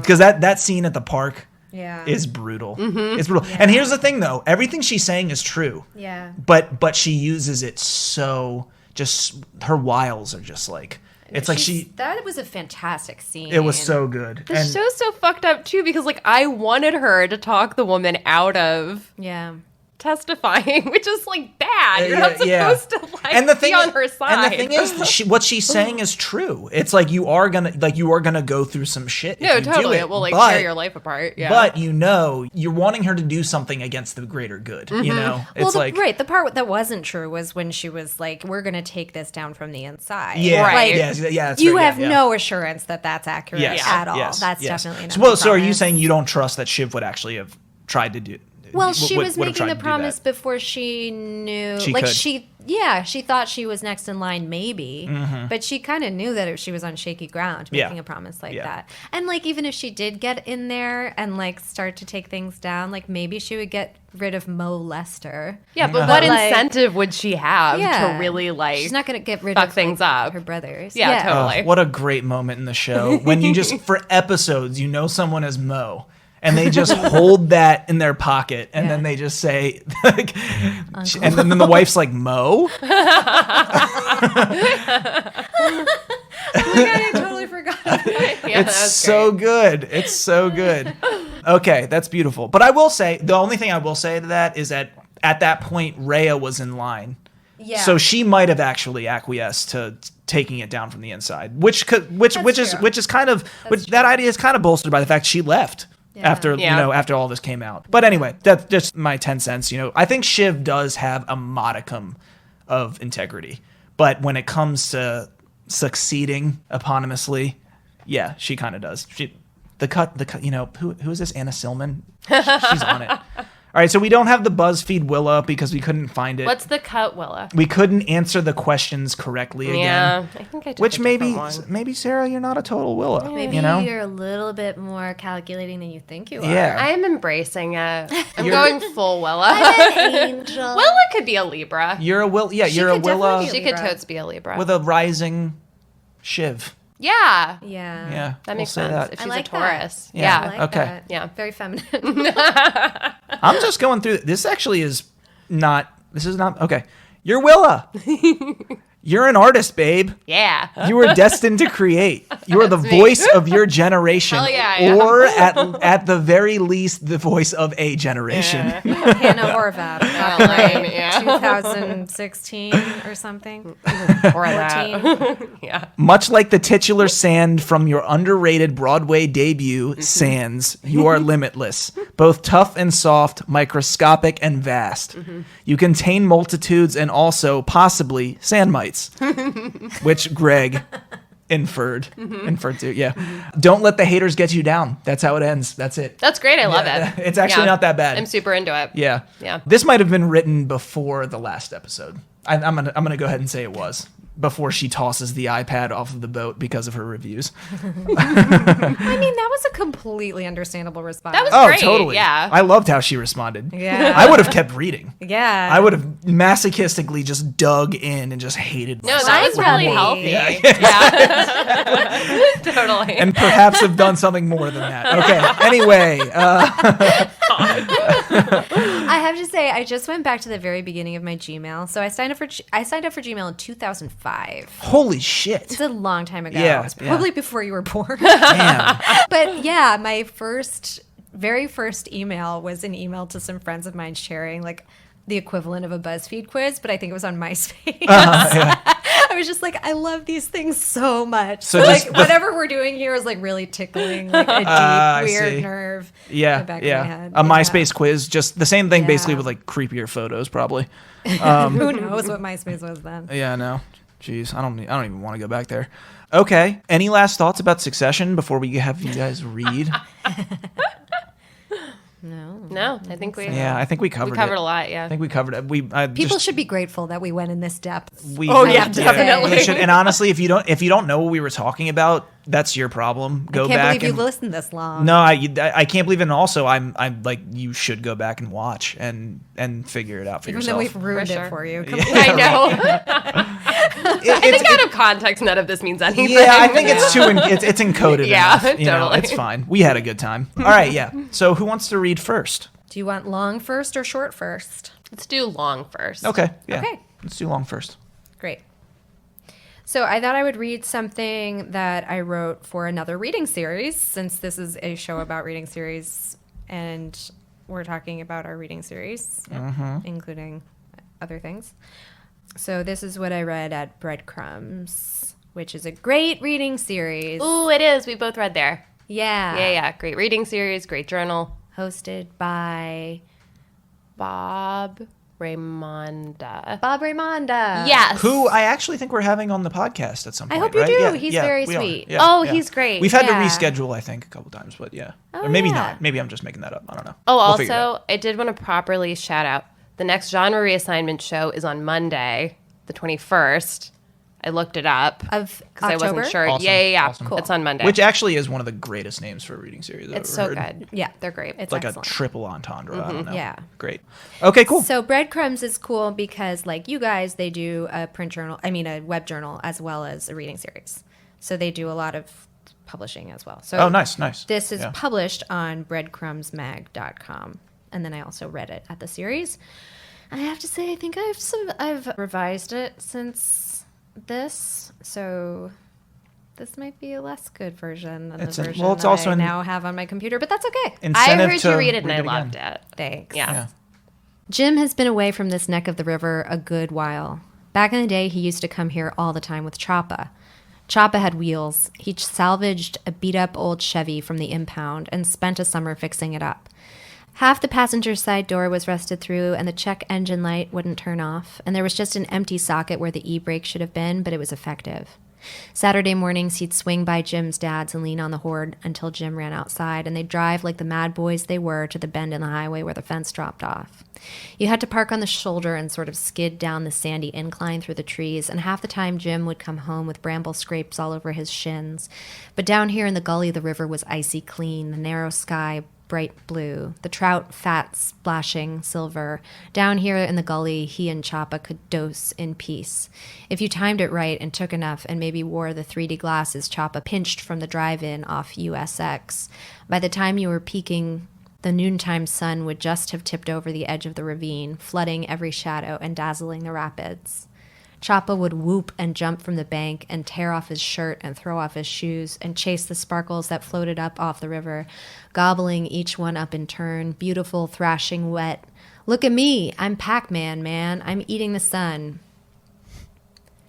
Because that scene at the park Yeah. is brutal. It's brutal. Yeah. And here's the thing, though. Everything she's saying is true. Yeah. But she uses it so just her wiles are just like it's like that was a fantastic scene. it was so good. The show's so fucked up too because like I wanted her to talk the woman out of Yeah. testifying, which is like bad. You're not supposed to like and the thing be on her side. And the thing is, what she's saying is true. It's like you are gonna go through some shit. No, if you totally. do It will like but, tear your life apart. Yeah. But you're wanting her to do something against the greater good. You know, it's Right. The part that wasn't true was when she was like, "We're gonna take this down from the inside." Yeah, Right. yeah, that's You right, have yeah. no assurance that that's accurate Yes, at all. yes, That's yes. definitely not. Well, so are you saying you don't trust that Shiv would actually have tried to do? Well, she would was have making tried the to do promise that? before she knew. She like could. she thought she was next in line, maybe, but she kind of knew that she was on shaky ground making a promise like that. And like, even if she did get in there and like start to take things down, like maybe she would get rid of Mo Lester. yeah, but what like- incentive would she have Yeah. to really like She's not going to get rid fuck of things like, up? her brothers. Yeah, totally. What a great moment in the show when you just for episodes someone as Mo. And they just hold that in their pocket, and then they just say, like, and then the wife's like, Mo? Oh my God, I totally forgot. Yeah, It's that's so great. good. It's so good. Okay, that's beautiful. But I will say, the only thing I will say to that is that at that point, Rhea was in line. Yeah. So she might have actually acquiesced to taking it down from the inside, which is kind of that idea is kind of bolstered by the fact she left. After after all this came out. But anyway, that's just my 10 cents. I think Shiv does have a modicum of integrity, but when it comes to succeeding eponymously, yeah, she kind of does. The cut. Who is this? Anna Silman? She's on it. All right, so we don't have the BuzzFeed Willa because we couldn't find it. What's the cut, Willa? We couldn't answer the questions correctly again. Yeah, I think I took Which a maybe different one. Sarah, you're not a total Willa. Maybe you're a little bit more calculating than you think you are. Yeah. I am embracing it. I'm going full Willa. I'm an angel. Willa could be a Libra. You're a Will. Yeah, you're a could Willa definitely She could Libra. totes be a Libra. with a rising Shiv. yeah. Yeah. Yeah, That makes we'll say sense. that. If I she's like a Taurus. that. Yeah. I like Okay. that. Yeah. Very feminine. I'm just going through. This actually is not. This is not okay. You're Willa. You're an artist, babe. Yeah. You were destined to create. You are the That's me. voice of your generation, Hell yeah, or at the very least, the voice of a generation. Hannah Horvath. Oh, lame, yeah. 2016 or something. Or that. Yeah. Much like the titular Sand from your underrated Broadway debut, Sands, you are limitless, both tough and soft, microscopic and vast. You contain multitudes and also, possibly, sand mites, which Greg inferred to. Yeah. Don't let the haters get you down. That's how it ends. That's it. That's great. I love it. It's actually not that bad. I'm super into it. Yeah. Yeah. This might have been written before the last episode. I'm gonna go ahead and say it was. before she tosses the iPad off of the boat because of her reviews. I mean, that was a completely understandable response. That was Oh, great. totally. Yeah. I loved how she responded. Yeah. I would have kept reading. Yeah. I would have masochistically just dug in and just hated No, myself. that was really healthy. Yeah. Totally. And perhaps have done something more than that. Okay. Anyway, I have to say, I just went back to the very beginning of my Gmail. So I signed up for Gmail in 2005. holy shit. It's a long time ago. Yeah, It was probably before you were born. Damn. But yeah, my very first email was an email to some friends of mine sharing like the equivalent of a BuzzFeed quiz, but I think it was on MySpace. I was just like, I love these things so much. So So just like the- whatever we're doing here is like really tickling like a deep, I weird see. nerve. in Yeah, the back of my head. A MySpace quiz, just the same thing basically Yeah. with like creepier photos probably. Who knows what MySpace was then? Yeah, no. Jeez, I don't even want to go back there. Okay. Any last thoughts about Succession before we have you guys read? No, I think we I think we covered we covered it. a lot. Yeah. I think we covered it. People should be grateful that we went in this depth. Oh, yeah, definitely. they should. And honestly, if you don't know what we were talking about, that's your problem. Go I can't back believe and you listened this long. no, I can't believe it. And also, I'm like, you should go back and watch and figure it out for Even yourself. though we've ruined For sure. it for you. I know. I think out of context, none of this means anything. Yeah, I think it's it's encoded. Yeah, enough, you know, totally. it's fine. We had a good time. All right, yeah. So who wants to read first? Do you want long first or short first? Let's do long first. Okay, yeah. Okay. Let's do long first. Great. So I thought I would read something that I wrote for another reading series, since this is a show about reading series, and we're talking about our reading series, including other things. So this is what I read at Breadcrumbs, which is a great reading series. Ooh, it is. We both read there. Yeah. Yeah. Great reading series. Great journal. Hosted by Bob Raymonda. Bob Raymonda. Yes. Who I actually think we're having on the podcast at some point. hope you right? do. Yeah, He's yeah, very we are. sweet. Yeah, Oh, yeah. he's great. We've had Yeah. to reschedule, I think, a couple times, but yeah. Oh, or maybe yeah. not. Maybe I'm just making that up. I don't know. Oh, We'll figure it out. also, I did want to properly shout out the next genre reassignment show is on Monday, the 21st. I looked it up Of because I October? wasn't sure. Awesome. Yeah. Awesome. Cool. It's on Monday. Which actually is one of the greatest names for a reading series I've it's ever so heard. good. Yeah. They're great. It's Like excellent. a triple entendre. I don't know. Yeah. Great. Okay, cool. So Breadcrumbs is cool because, like you guys, they do a a web journal as well as a reading series. So they do a lot of publishing as well. So Oh, nice. This is Yeah. published on breadcrumbsmag.com. And then I also read it at the series. And I have to say, I think I've revised it since this. So this might be a less good version than It's the a- version well, it's that also I in- now have on my computer, but that's okay. I Incentive heard to you read it and I again. loved it. Thanks. Yeah. Yeah. Jim has been away from this neck of the river a good while. Back in the day, he used to come here all the time with Choppa. Choppa had wheels. He salvaged a beat-up old Chevy from the impound and spent a summer fixing it up. Half the passenger side door was rusted through, and the check engine light wouldn't turn off, and there was just an empty socket where the e-brake should have been, but it was effective. Saturday mornings, he'd swing by Jim's dad's and lean on the hoard until Jim ran outside, and they'd drive like the mad boys they were to the bend in the highway where the fence dropped off. You had to park on the shoulder and sort of skid down the sandy incline through the trees, and half the time Jim would come home with bramble scrapes all over his shins. But down here in the gully, the river was icy clean, the narrow sky bright blue, the trout fat splashing silver. Down here in the gully, he and Choppa could dose in peace. If you timed it right and took enough and maybe wore the 3D glasses Choppa pinched from the drive-in off USX, by the time you were peaking, the noontime sun would just have tipped over the edge of the ravine, flooding every shadow and dazzling the rapids. Choppa would whoop and jump from the bank and tear off his shirt and throw off his shoes and chase the sparkles that floated up off the river, gobbling each one up in turn, beautiful, thrashing wet. Look at me, I'm Pac-Man, man. I'm eating the sun.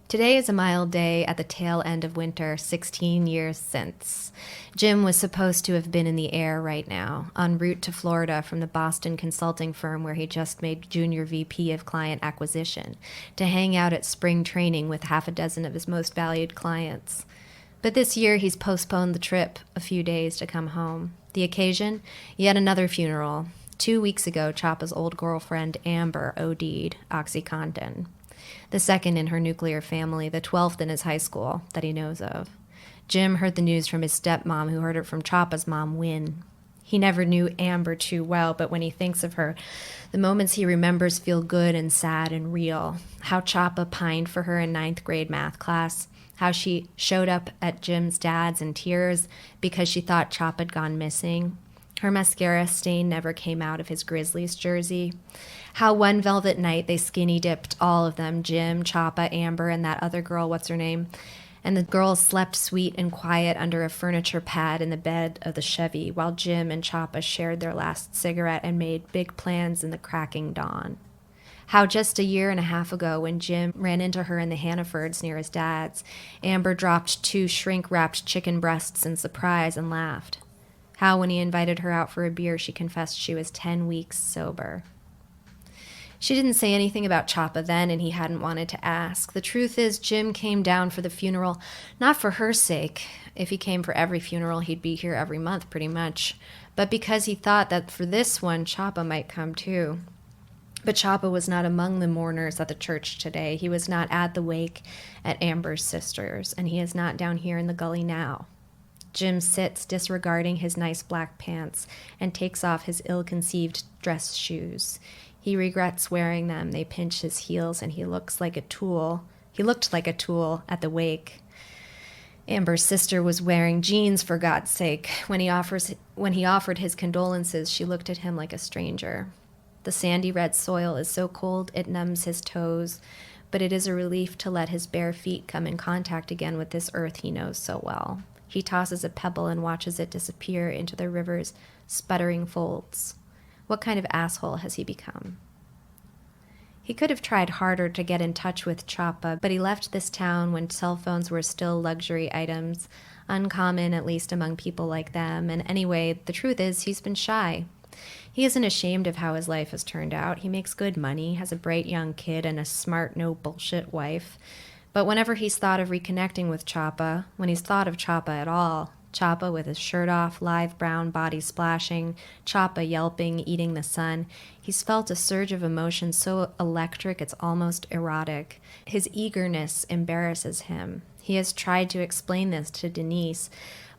Today is a mild day at the tail end of winter, 16 years since. Jim was supposed to have been in the air right now, en route to Florida from the Boston consulting firm where he just made junior VP of client acquisition, to hang out at spring training with half a dozen of his most valued clients. But this year he's postponed the trip a few days to come home. The occasion? Yet another funeral. 2 weeks ago, Choppa's old girlfriend Amber OD'd, OxyContin. The second in her nuclear family, the 12th in his high school that he knows of. Jim heard the news from his stepmom, who heard it from Choppa's mom, Win. He never knew Amber too well, but when he thinks of her, the moments he remembers feel good and sad and real. How Choppa pined for her in 9th grade math class. How she showed up at Jim's dad's in tears because she thought Choppa had gone missing. Her mascara stain never came out of his Grizzlies jersey. How one velvet night they skinny dipped all of them, Jim, Choppa, Amber, and that other girl, what's her name? And the girls slept sweet and quiet under a furniture pad in the bed of the Chevy, while Jim and Choppa shared their last cigarette and made big plans in the cracking dawn. How just a year and a half ago, when Jim ran into her in the Hannafords near his dad's, Amber dropped 2 shrink-wrapped chicken breasts in surprise and laughed. How when he invited her out for a beer, she confessed she was 10 weeks sober. She didn't say anything about Choppa then, and he hadn't wanted to ask. The truth is, Jim came down for the funeral, not for her sake. If he came for every funeral, he'd be here every month, pretty much. But because he thought that for this one, Choppa might come too. But Choppa was not among the mourners at the church today. He was not at the wake at Amber's sister's, and he is not down here in the gully now. Jim sits, disregarding his nice black pants, and takes off his ill-conceived dress shoes. He regrets wearing them. They pinch his heels, and he looks like a tool. He looked like a tool at the wake. Amber's sister was wearing jeans, for God's sake. When he offered his condolences, she looked at him like a stranger. The sandy red soil is so cold it numbs his toes, but it is a relief to let his bare feet come in contact again with this earth he knows so well. He tosses a pebble and watches it disappear into the river's sputtering folds. What kind of asshole has he become? He could have tried harder to get in touch with Choppa, but he left this town when cell phones were still luxury items, uncommon at least among people like them, and anyway, the truth is he's been shy. He isn't ashamed of how his life has turned out. He makes good money, has a bright young kid, and a smart, no-bullshit wife. But whenever he's thought of reconnecting with Choppa, when he's thought of Choppa at all, Choppa with his shirt off, live brown body splashing, Choppa yelping, eating the sun, he's felt a surge of emotion so electric it's almost erotic. His eagerness embarrasses him. He has tried to explain this to Denise,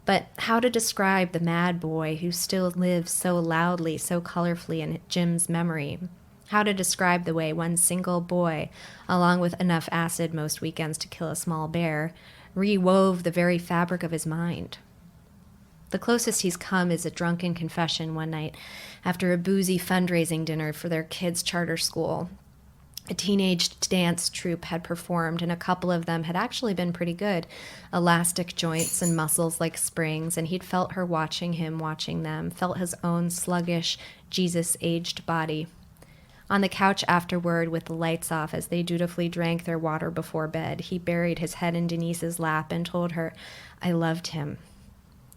but how to describe the mad boy who still lives so loudly, so colorfully in Jim's memory? How to describe the way one single boy, along with enough acid most weekends to kill a small bear, rewove the very fabric of his mind? The closest he's come is a drunken confession one night after a boozy fundraising dinner for their kids' charter school. A teenage dance troupe had performed, and a couple of them had actually been pretty good. Elastic joints and muscles like springs, and he'd felt her watching him, watching them, felt his own sluggish, Jesus-aged body. On the couch afterward, with the lights off as they dutifully drank their water before bed, he buried his head in Denise's lap and told her, "I loved him."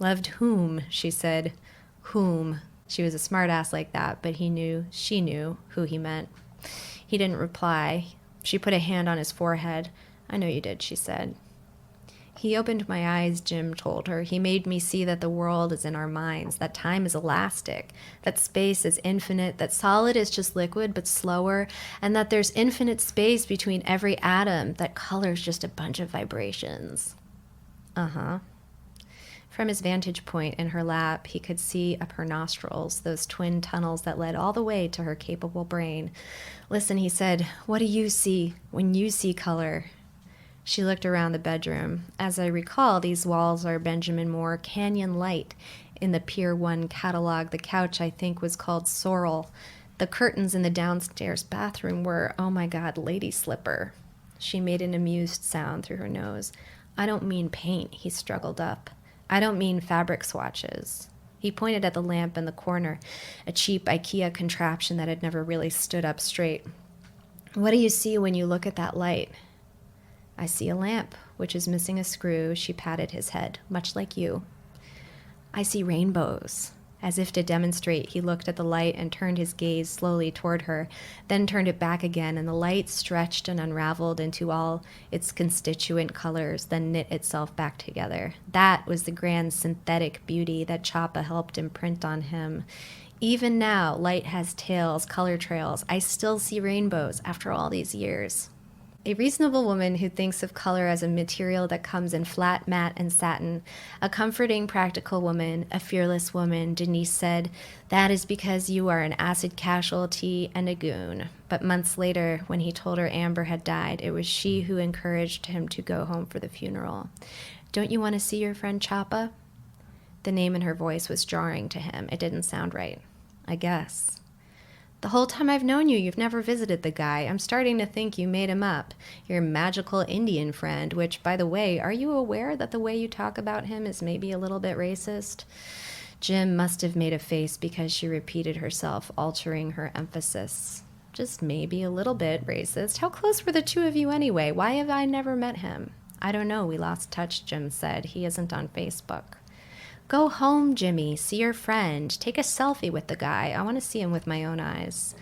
"Loved whom?" she said. Whom? She was a smartass like that, but she knew who he meant. He didn't reply. She put a hand on his forehead. "I know you did," she said. "He opened my eyes," Jim told her. "He made me see that the world is in our minds, that time is elastic, that space is infinite, that solid is just liquid but slower, and that there's infinite space between every atom, that color's just a bunch of vibrations." Uh-huh. From his vantage point in her lap, he could see up her nostrils, those twin tunnels that led all the way to her capable brain. "Listen," he said, "what do you see when you see color?" She looked around the bedroom. "As I recall, these walls are Benjamin Moore Canyon Light. In the Pier 1 catalog, the couch, I think, was called Sorrel. The curtains in the downstairs bathroom were, oh my God, Lady Slipper." She made an amused sound through her nose. "I don't mean paint," he struggled up. "I don't mean fabric swatches." He pointed at the lamp in the corner, a cheap IKEA contraption that had never really stood up straight. "What do you see when you look at that light?" "I see a lamp, which is missing a screw." She patted his head, "much like you." "I see rainbows." As if to demonstrate, he looked at the light and turned his gaze slowly toward her, then turned it back again, and the light stretched and unraveled into all its constituent colors, then knit itself back together. That was the grand synthetic beauty that Choppa helped imprint on him. Even now, light has tails, color trails. I still see rainbows after all these years. A reasonable woman who thinks of color as a material that comes in flat, matte, and satin. A comforting, practical woman, a fearless woman, Denise said. That is because you are an acid casualty and a goon. But months later, when he told her Amber had died, it was she who encouraged him to go home for the funeral. Don't you want to see your friend Choppa? The name in her voice was jarring to him. It didn't sound right. I guess. The whole time I've known you, you've never visited the guy. I'm starting to think you made him up. Your magical Indian friend, which, by the way, are you aware that the way you talk about him is maybe a little bit racist? Jim must have made a face because she repeated herself, altering her emphasis. Just maybe a little bit racist. How close were the two of you anyway? Why have I never met him? I don't know. We lost touch, Jim said. He isn't on Facebook. Go home, Jimmy. See your friend. Take a selfie with the guy. I want to see him with my own eyes.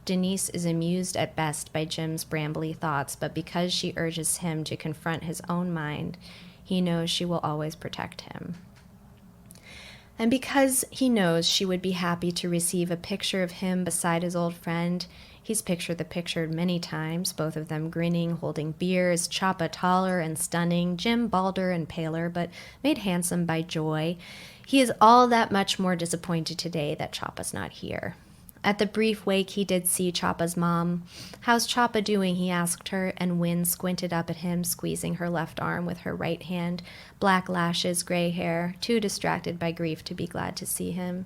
Denise is amused at best by Jim's brambly thoughts, but because she urges him to confront his own mind, he knows she will always protect him. And because he knows she would be happy to receive a picture of him beside his old friend, he's pictured the picture many times, both of them grinning, holding beers, Choppa taller and stunning, Jim balder and paler, but made handsome by joy. He is all that much more disappointed today that Choppa's not here. At the brief wake, he did see Choppa's mom. How's Choppa doing, he asked her, and Wynne squinted up at him, squeezing her left arm with her right hand, black lashes, gray hair, too distracted by grief to be glad to see him.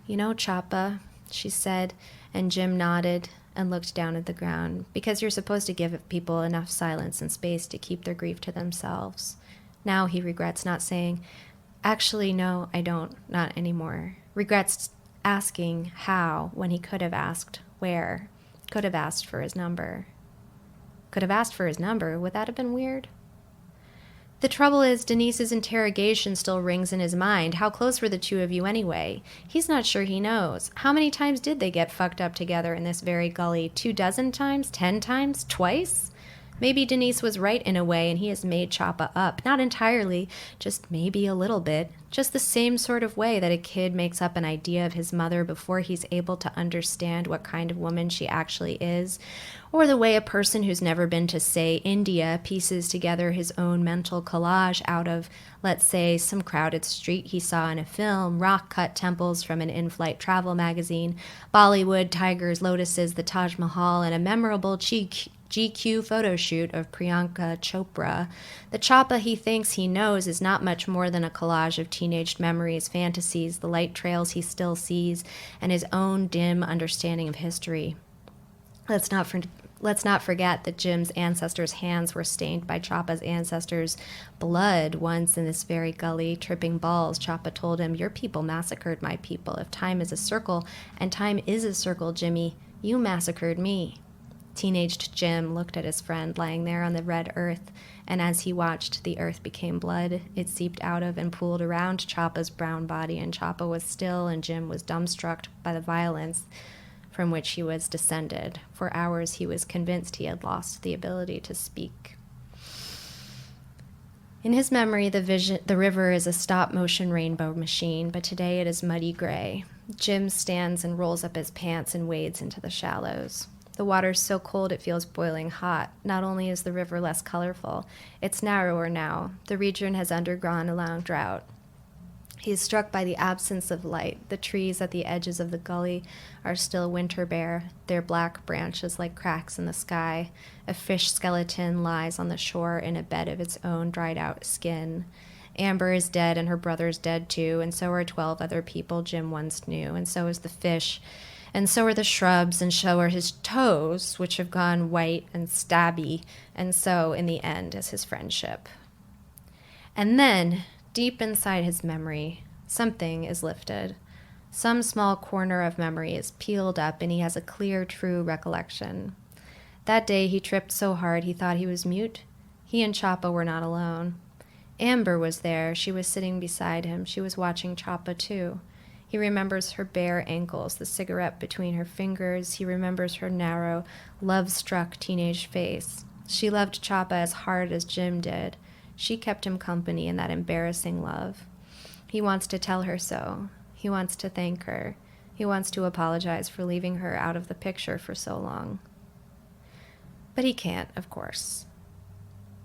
You know, Choppa, she said, and Jim nodded and looked down at the ground, because you're supposed to give people enough silence and space to keep their grief to themselves. Now he regrets not saying, actually, no, I don't, not anymore. Regrets asking how when he could have asked where, could have asked for his number. Could have asked for his number, would that have been weird? The trouble is, Denise's interrogation still rings in his mind. How close were the two of you anyway? He's not sure he knows. How many times did they get fucked up together in this very gully? 24 times? 10 times? Twice? Maybe Denise was right in a way and he has made Choppa up. Not entirely, just maybe a little bit. Just the same sort of way that a kid makes up an idea of his mother before he's able to understand what kind of woman she actually is. Or the way a person who's never been to, say, India pieces together his own mental collage out of, let's say, some crowded street he saw in a film, rock-cut temples from an in-flight travel magazine, Bollywood, tigers, lotuses, the Taj Mahal, and a memorable GQ photo shoot of Priyanka Chopra. The Choppa he thinks he knows is not much more than a collage of teenage memories, fantasies, the light trails he still sees, and his own dim understanding of history. Let's not forget that Jim's ancestors' hands were stained by Choppa's ancestors' blood once in this very gully, tripping balls. Choppa told him, your people massacred my people. If time is a circle, and time is a circle, Jimmy, you massacred me. Teenaged Jim looked at his friend lying there on the red earth, and as he watched, the earth became blood. It seeped out of and pooled around Choppa's brown body, and Choppa was still, and Jim was dumbstruck by the violence from which he was descended. For hours he was convinced he had lost the ability to speak. In his memory, the river is a stop-motion rainbow machine, but today it is muddy gray. Jim stands and rolls up his pants and wades into the shallows. The water's so cold it feels boiling hot. Not only is the river less colorful, it's narrower now. The region has undergone a long drought. He is struck by the absence of light. The trees at the edges of the gully are still winter bare, their black branches like cracks in the sky. A fish skeleton lies on the shore in a bed of its own dried-out skin. Amber is dead, and her brother's dead too, and so are 12 other people Jim once knew, and so is the fish, and so are the shrubs, and so are his toes, which have gone white and stabby, and so, in the end, is his friendship. And then, deep inside his memory, something is lifted. Some small corner of memory is peeled up, and he has a clear, true recollection. That day he tripped so hard he thought he was mute. He and Choppa were not alone. Amber was there. She was sitting beside him. She was watching Choppa, too. He remembers her bare ankles, the cigarette between her fingers. He remembers her narrow, love-struck teenage face. She loved Choppa as hard as Jim did. She kept him company in that embarrassing love. He wants to tell her so. He wants to thank her. He wants to apologize for leaving her out of the picture for so long. But he can't, of course.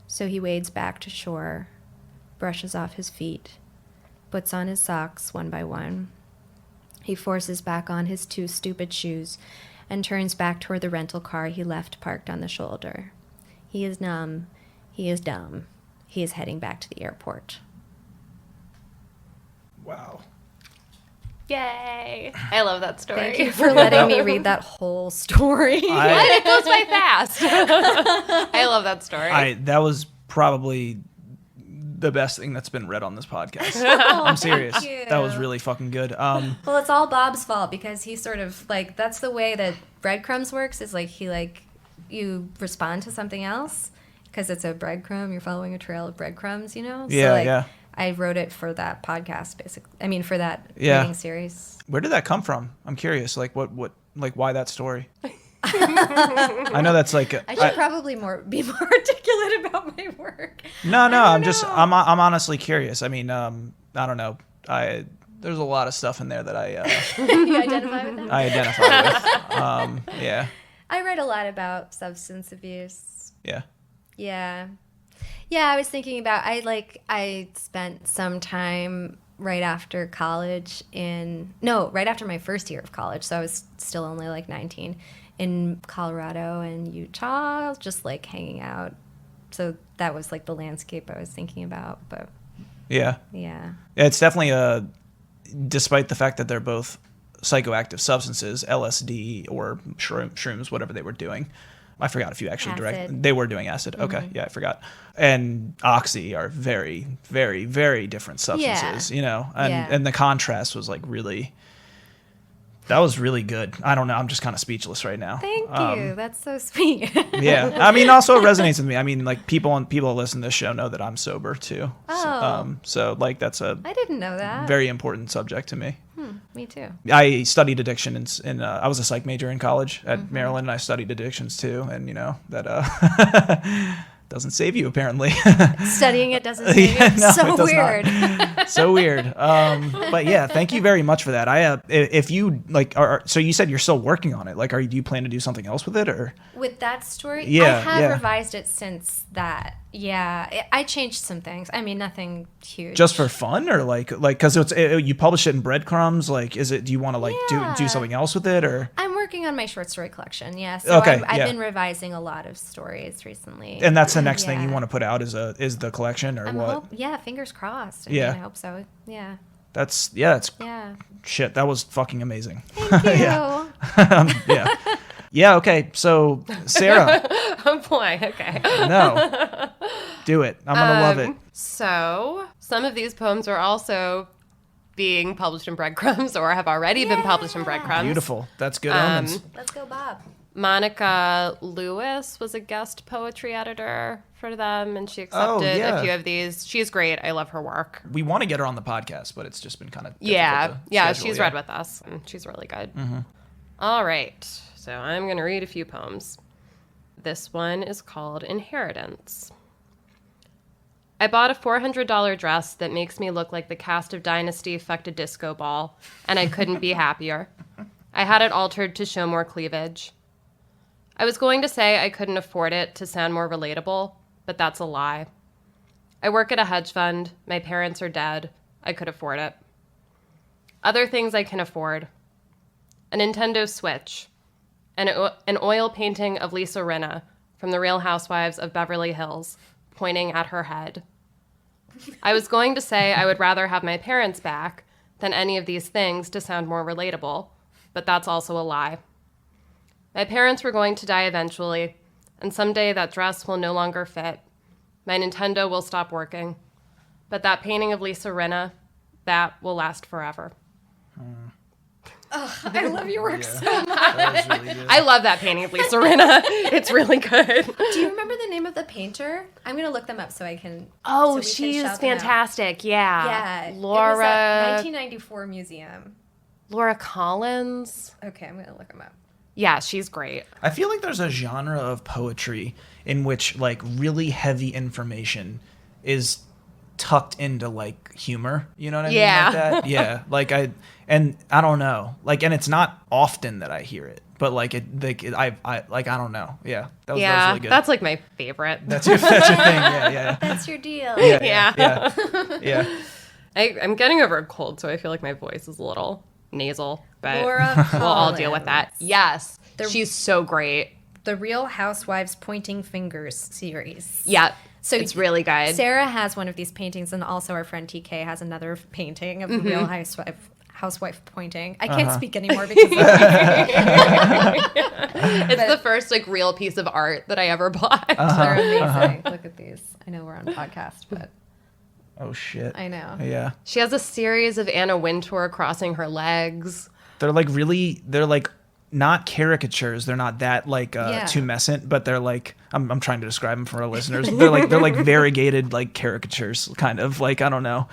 So he wades back to shore, brushes off his feet, puts on his socks one by one. He forces back on his 2 stupid shoes and turns back toward the rental car he left parked on the shoulder. He is numb. He is dumb. He is heading back to the airport. Wow. Yay. I love that story. Thank you for letting me read that whole story. It goes by fast. I love that story. That was probably the best thing that's been read on this podcast. I'm serious. That was really fucking good. Well, it's all Bob's fault because he sort of like, that's the way that breadcrumbs works, is like you respond to something else because it's a breadcrumb. You're following a trail of breadcrumbs, you know? Yeah. I wrote it for that podcast, basically. I mean, for that reading series. Where did that come from? I'm curious. Like, what, why that story? I know that's like. I should probably be more articulate about my work. No. I'm honestly curious. I mean, I don't know. There's a lot of stuff in there that I. You identify with them? I identify with. Yeah. I write a lot about substance abuse. Yeah. Yeah, I was thinking about, I spent some time right after college right after my first year of college, so I was still only like 19, in Colorado and Utah, just like hanging out. So that was like the landscape I was thinking about, but Yeah. It's definitely despite the fact that they're both psychoactive substances, LSD or shrooms, whatever they were doing. I forgot if you actually they were doing acid. Mm-hmm. Okay, yeah, I forgot. And oxy are very, very, very different substances, you know. And the contrast was like really, that was really good. I don't know, I'm just kind of speechless right now. Thank you. That's so sweet. Yeah. I mean, also it resonates with me. I mean, like people who listen to this show know that I'm sober too. Oh. So like that's a I didn't know that. Very important subject to me. Me too. I studied addiction in I was a psych major in college at Maryland, and I studied addictions too, and you know that doesn't save you apparently. Studying it doesn't save you. No, so weird. So weird. But yeah, thank you very much for that. If you like, so you said you're still working on it. Like, do you plan to do something else with it, or with that story? Yeah, I have revised it since that. Yeah, I changed some things. I mean, nothing huge. Just for fun, or like because you publish it in breadcrumbs. Like, is it? Do you want to do something else with it, or? I'm working on my short story collection. Yeah, so okay, I've been revising a lot of stories recently. And that's the next thing you want to put out is the collection, or what? Yeah, fingers crossed. I hope so. Yeah. That's shit. That was fucking amazing. Thank you. Yeah. Yeah, okay. So, Sarah. Oh, boy. Okay. No. Do it. I'm going to love it. So, some of these poems are also being published in breadcrumbs or have already been published in breadcrumbs. Beautiful. That's good omens. Let's go, Bob. Monica Lewis was a guest poetry editor for them, and she accepted a few of these. She's great. I love her work. We want to get her on the podcast, but it's just been kind of difficult to schedule, she's read with us, and she's really good. Mm-hmm. All right. So I'm going to read a few poems. This one is called Inheritance. I bought a $400 dress that makes me look like the cast of Dynasty fucked a disco ball, and I couldn't be happier. I had it altered to show more cleavage. I was going to say I couldn't afford it to sound more relatable, but that's a lie. I work at a hedge fund. My parents are dead. I could afford it. Other things I can afford. A Nintendo Switch. An oil painting of Lisa Rinna from The Real Housewives of Beverly Hills, pointing at her head. I was going to say I would rather have my parents back than any of these things to sound more relatable, but that's also a lie. My parents were going to die eventually, and someday that dress will no longer fit. My Nintendo will stop working. But that painting of Lisa Rinna, that will last forever. Oh, I love your work so much. That was really good. I love that painting of Lisa Rinna. It's really good. Do you remember the name of the painter? I'm going to look them up so I can. Oh, she's fantastic. Yeah. Laura. It was at 1994 museum. Laura Collins. Okay, I'm going to look them up. Yeah, she's great. I feel like there's a genre of poetry in which like really heavy information is tucked into like humor. You know what I mean? Like that? Yeah. Like I don't know. Like, and it's not often that I hear it. but like I don't know. Yeah, that was really good. That's like my favorite. That's your thing. Yeah. That's your deal. Yeah. I'm getting over a cold, so I feel like my voice is a little nasal, but Laura we'll all deal with that. Yes, she's so great. The Real Housewives Pointing Fingers series. Yeah, so it's really good. Sarah has one of these paintings, and also our friend TK has another painting of the Real Housewife pointing. I can't speak anymore because it's the first like real piece of art that I ever bought. They're amazing. Look at these. I know we're on podcast, but oh shit. I know. Yeah. She has a series of Anna Wintour crossing her legs. They're like not caricatures. They're not that like tumescent, but they're like I'm trying to describe them for our listeners. They're like variegated like caricatures, kind of like I don't know.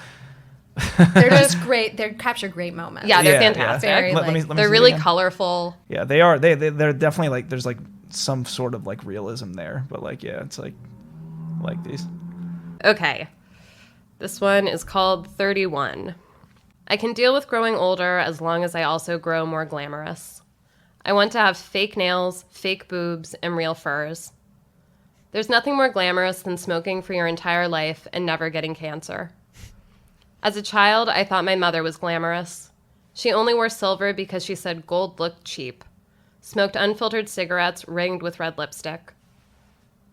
They're just great. They capture great moments. Yeah, they're fantastic. Very, let me they're really colorful. Yeah, they are. They're definitely like there's like some sort of like realism there, but like it's like these. Okay. This one is called 31. I can deal with growing older as long as I also grow more glamorous. I want to have fake nails, fake boobs, and real furs. There's nothing more glamorous than smoking for your entire life and never getting cancer. As a child, I thought my mother was glamorous. She only wore silver because she said gold looked cheap. Smoked unfiltered cigarettes ringed with red lipstick.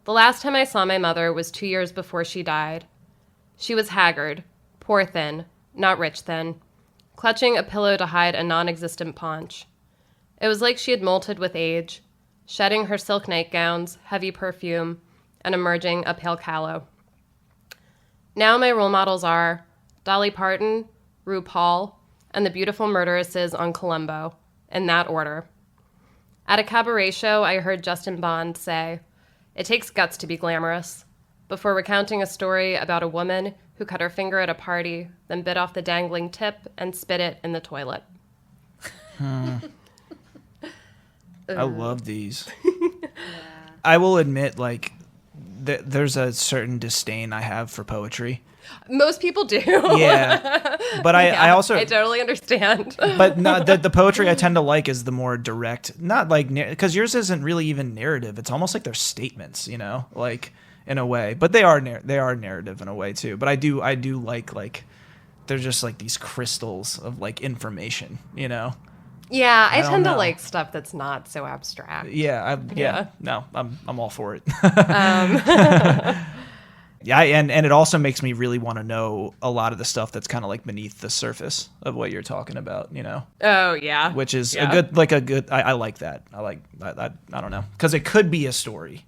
The last time I saw my mother was 2 years before she died. She was haggard, poor thin, not rich thin, clutching a pillow to hide a non-existent paunch. It was like she had molted with age, shedding her silk nightgowns, heavy perfume, and emerging a pale callow. Now my role models are Dolly Parton, RuPaul, and the beautiful murderesses on Columbo, in that order. At a cabaret show, I heard Justin Bond say, "It takes guts to be glamorous," before recounting a story about a woman who cut her finger at a party, then bit off the dangling tip and spit it in the toilet. I love these. I will admit, like, there's a certain disdain I have for poetry. Most people do. Yeah, but I also I totally understand. But not the poetry I tend to like is the more direct, not like because yours isn't really even narrative. It's almost like they're statements, you know, like in a way. But they are narrative in a way too. But I do like they're just like these crystals of like information, you know. Yeah, I tend to know. like stuff that's not so abstract. No, I'm all for it. Yeah, and it also makes me really want to know a lot of the stuff that's kind of like beneath the surface of what you're talking about, you know? Oh, yeah. Which is I like that. I don't know. Because it could be a story,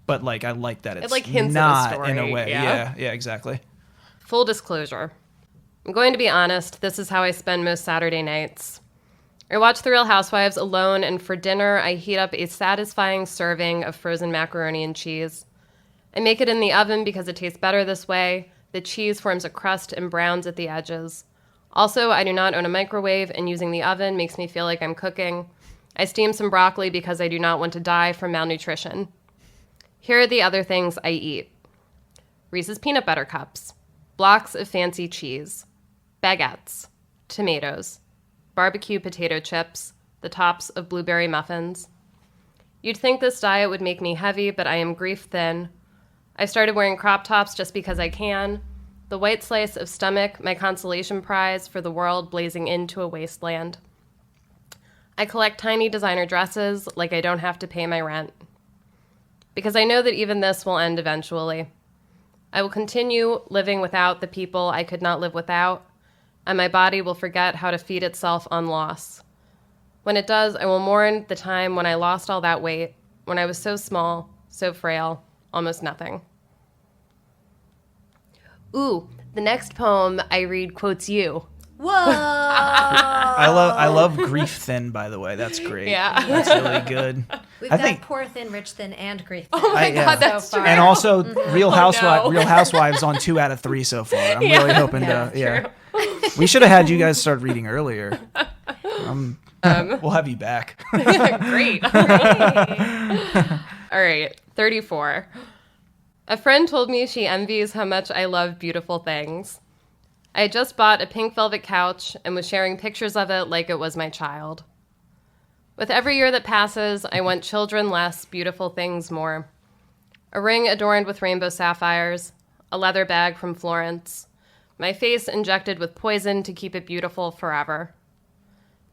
but like I like that it's like hints not at a story. In a way. Yeah, exactly. Full disclosure. I'm going to be honest, this is how I spend most Saturday nights. I watch The Real Housewives alone, and for dinner, I heat up a satisfying serving of frozen macaroni and cheese. I make it in the oven because it tastes better this way. The cheese forms a crust and browns at the edges. Also, I do not own a microwave, and using the oven makes me feel like I'm cooking. I steam some broccoli because I do not want to die from malnutrition. Here are the other things I eat. Reese's peanut butter cups, blocks of fancy cheese, baguettes, tomatoes, barbecue potato chips, the tops of blueberry muffins. You'd think this diet would make me heavy, but I am grief thin. I started wearing crop tops just because I can. The white slice of stomach, my consolation prize for the world blazing into a wasteland. I collect tiny designer dresses like I don't have to pay my rent. Because I know that even this will end eventually. I will continue living without the people I could not live without, and my body will forget how to feed itself on loss. When it does, I will mourn the time when I lost all that weight, when I was so small, so frail, almost nothing. Ooh, the next poem I read quotes you. Whoa! I love grief thin, by the way. That's great. Yeah. That's really good. We've I got think poor, thin, rich, thin, and grief. Oh my God, that's so true. and also Real no. Housewives on 2 out of 3 so far. I'm really hoping to. Yeah. True. We should have had you guys start reading earlier. We'll have you back. Great. All right, 34. A friend told me she envies how much I love beautiful things. I had just bought a pink velvet couch and was sharing pictures of it like it was my child. With every year that passes, I want children less, beautiful things more. A ring adorned with rainbow sapphires, a leather bag from Florence, my face injected with poison to keep it beautiful forever.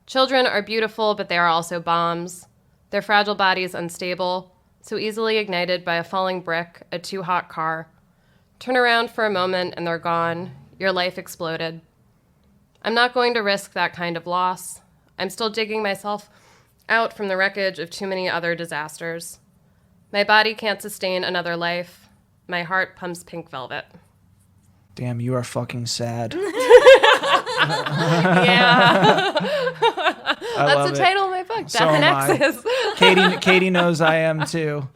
Children are beautiful, but they are also bombs. Their fragile bodies unstable, so easily ignited by a falling brick, a too-hot car. Turn around for a moment and they're gone. Your life exploded. I'm not going to risk that kind of loss. I'm still digging myself out from the wreckage of too many other disasters. My body can't sustain another life. My heart pumps pink velvet. Damn, you are fucking sad. Yeah. I That's the title of my book, So Death and am I. Exes. Katie knows I am too.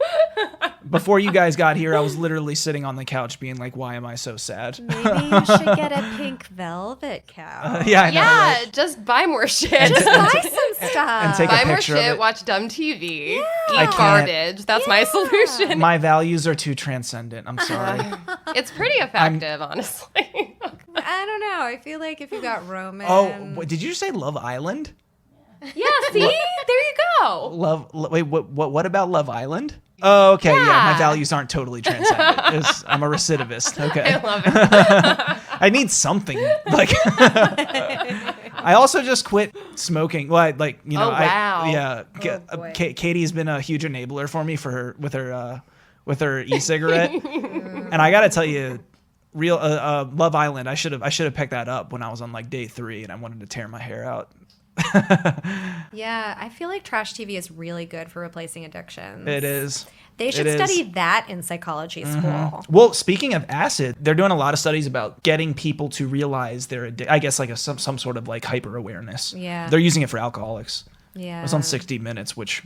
Before you guys got here, I was literally sitting on the couch being like, why am I so sad? Maybe you should get a pink velvet cow. Yeah, I know, Yeah, right? just buy more shit. Just buy some stuff. And take a Buy more picture of shit, it. watch dumb TV, I eat can't. garbage. That's my solution. My values are too transcendent. I'm sorry. It's pretty effective, honestly. I don't know. I feel like if you got Roman. Oh, did you say Love Island? Yeah, see? There you go. Wait, what about Love Island? Oh, okay, yeah. My Yeah. values aren't totally transcendent. I'm a recidivist. Okay. I love it. I need something. Like, I also just quit smoking. Well, Oh, wow. boy. Katie's been a huge enabler for me with her e-cigarette, and I gotta tell you, real Love Island. I should have picked that up when I was on like day 3, and I wanted to tear my hair out. Yeah, I feel like trash TV is really good for replacing addictions. It is. They should It is. study that in psychology school. Well, speaking of acid, they're doing a lot of studies about getting people to realize their I guess like some sort of like hyper awareness. Yeah. They're using it for alcoholics. Yeah. It was on 60 Minutes, which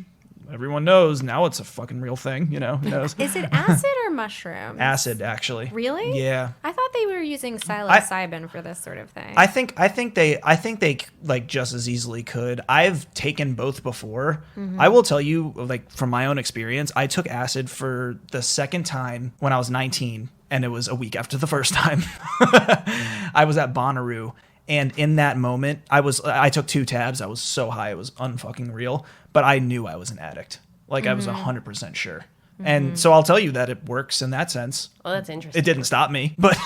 everyone knows now. It's a fucking real thing. Who knows? Is it acid or mushrooms? Acid, actually. Really? Yeah. I thought they were using psilocybin for this sort of thing. I think they like just as easily could. I've taken both before. I will tell you, like from my own experience, I took acid for the second time when I was 19, and it was a week after the first time. I was at Bonnaroo, and in that moment, I took 2 tabs. I was so high, it was unfucking real. But I knew I was an addict. Like I was 100% sure. And so I'll tell you that it works in that sense. Well, that's interesting. It didn't stop me, but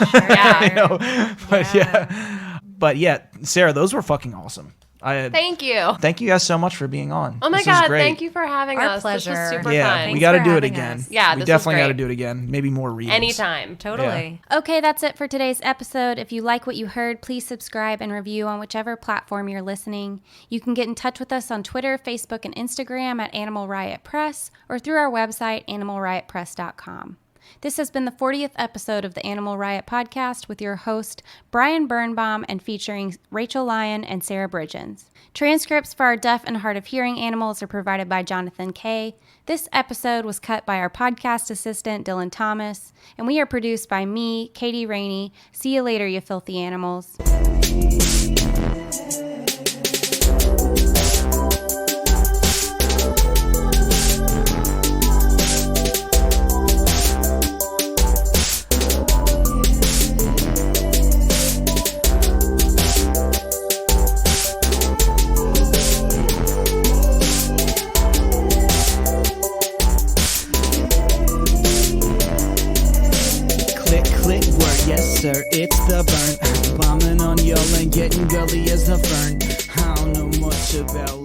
Yeah. But yeah, Sarah, those were fucking awesome. Thank you. Thank you guys so much for being on. Oh my This was God, great. thank you for having Our us. pleasure. This was super Yeah, fun. we got to for do it having again. us. Yeah, we this was definitely got to great. do it again. Maybe more readings. Anytime. Totally. Okay, that's it for today's episode. If you like what you heard, please subscribe and review on whichever platform you're listening. You can get in touch with us on Twitter, Facebook, and Instagram at Animal Riot Press or through our website, animalriotpress.com. This has been the 40th episode of the Animal Riot Podcast with your host, Brian Birnbaum, and featuring Rachel Lyon and Sarah Bridgins. Transcripts for our deaf and hard of hearing animals are provided by Jonathan Kay. This episode was cut by our podcast assistant, Dylan Thomas, and we are produced by me, Katie Rainey. See you later, you filthy animals. Click, word, yes sir, it's the burn. Bombing on y'all and getting gully as the fern. I don't know much about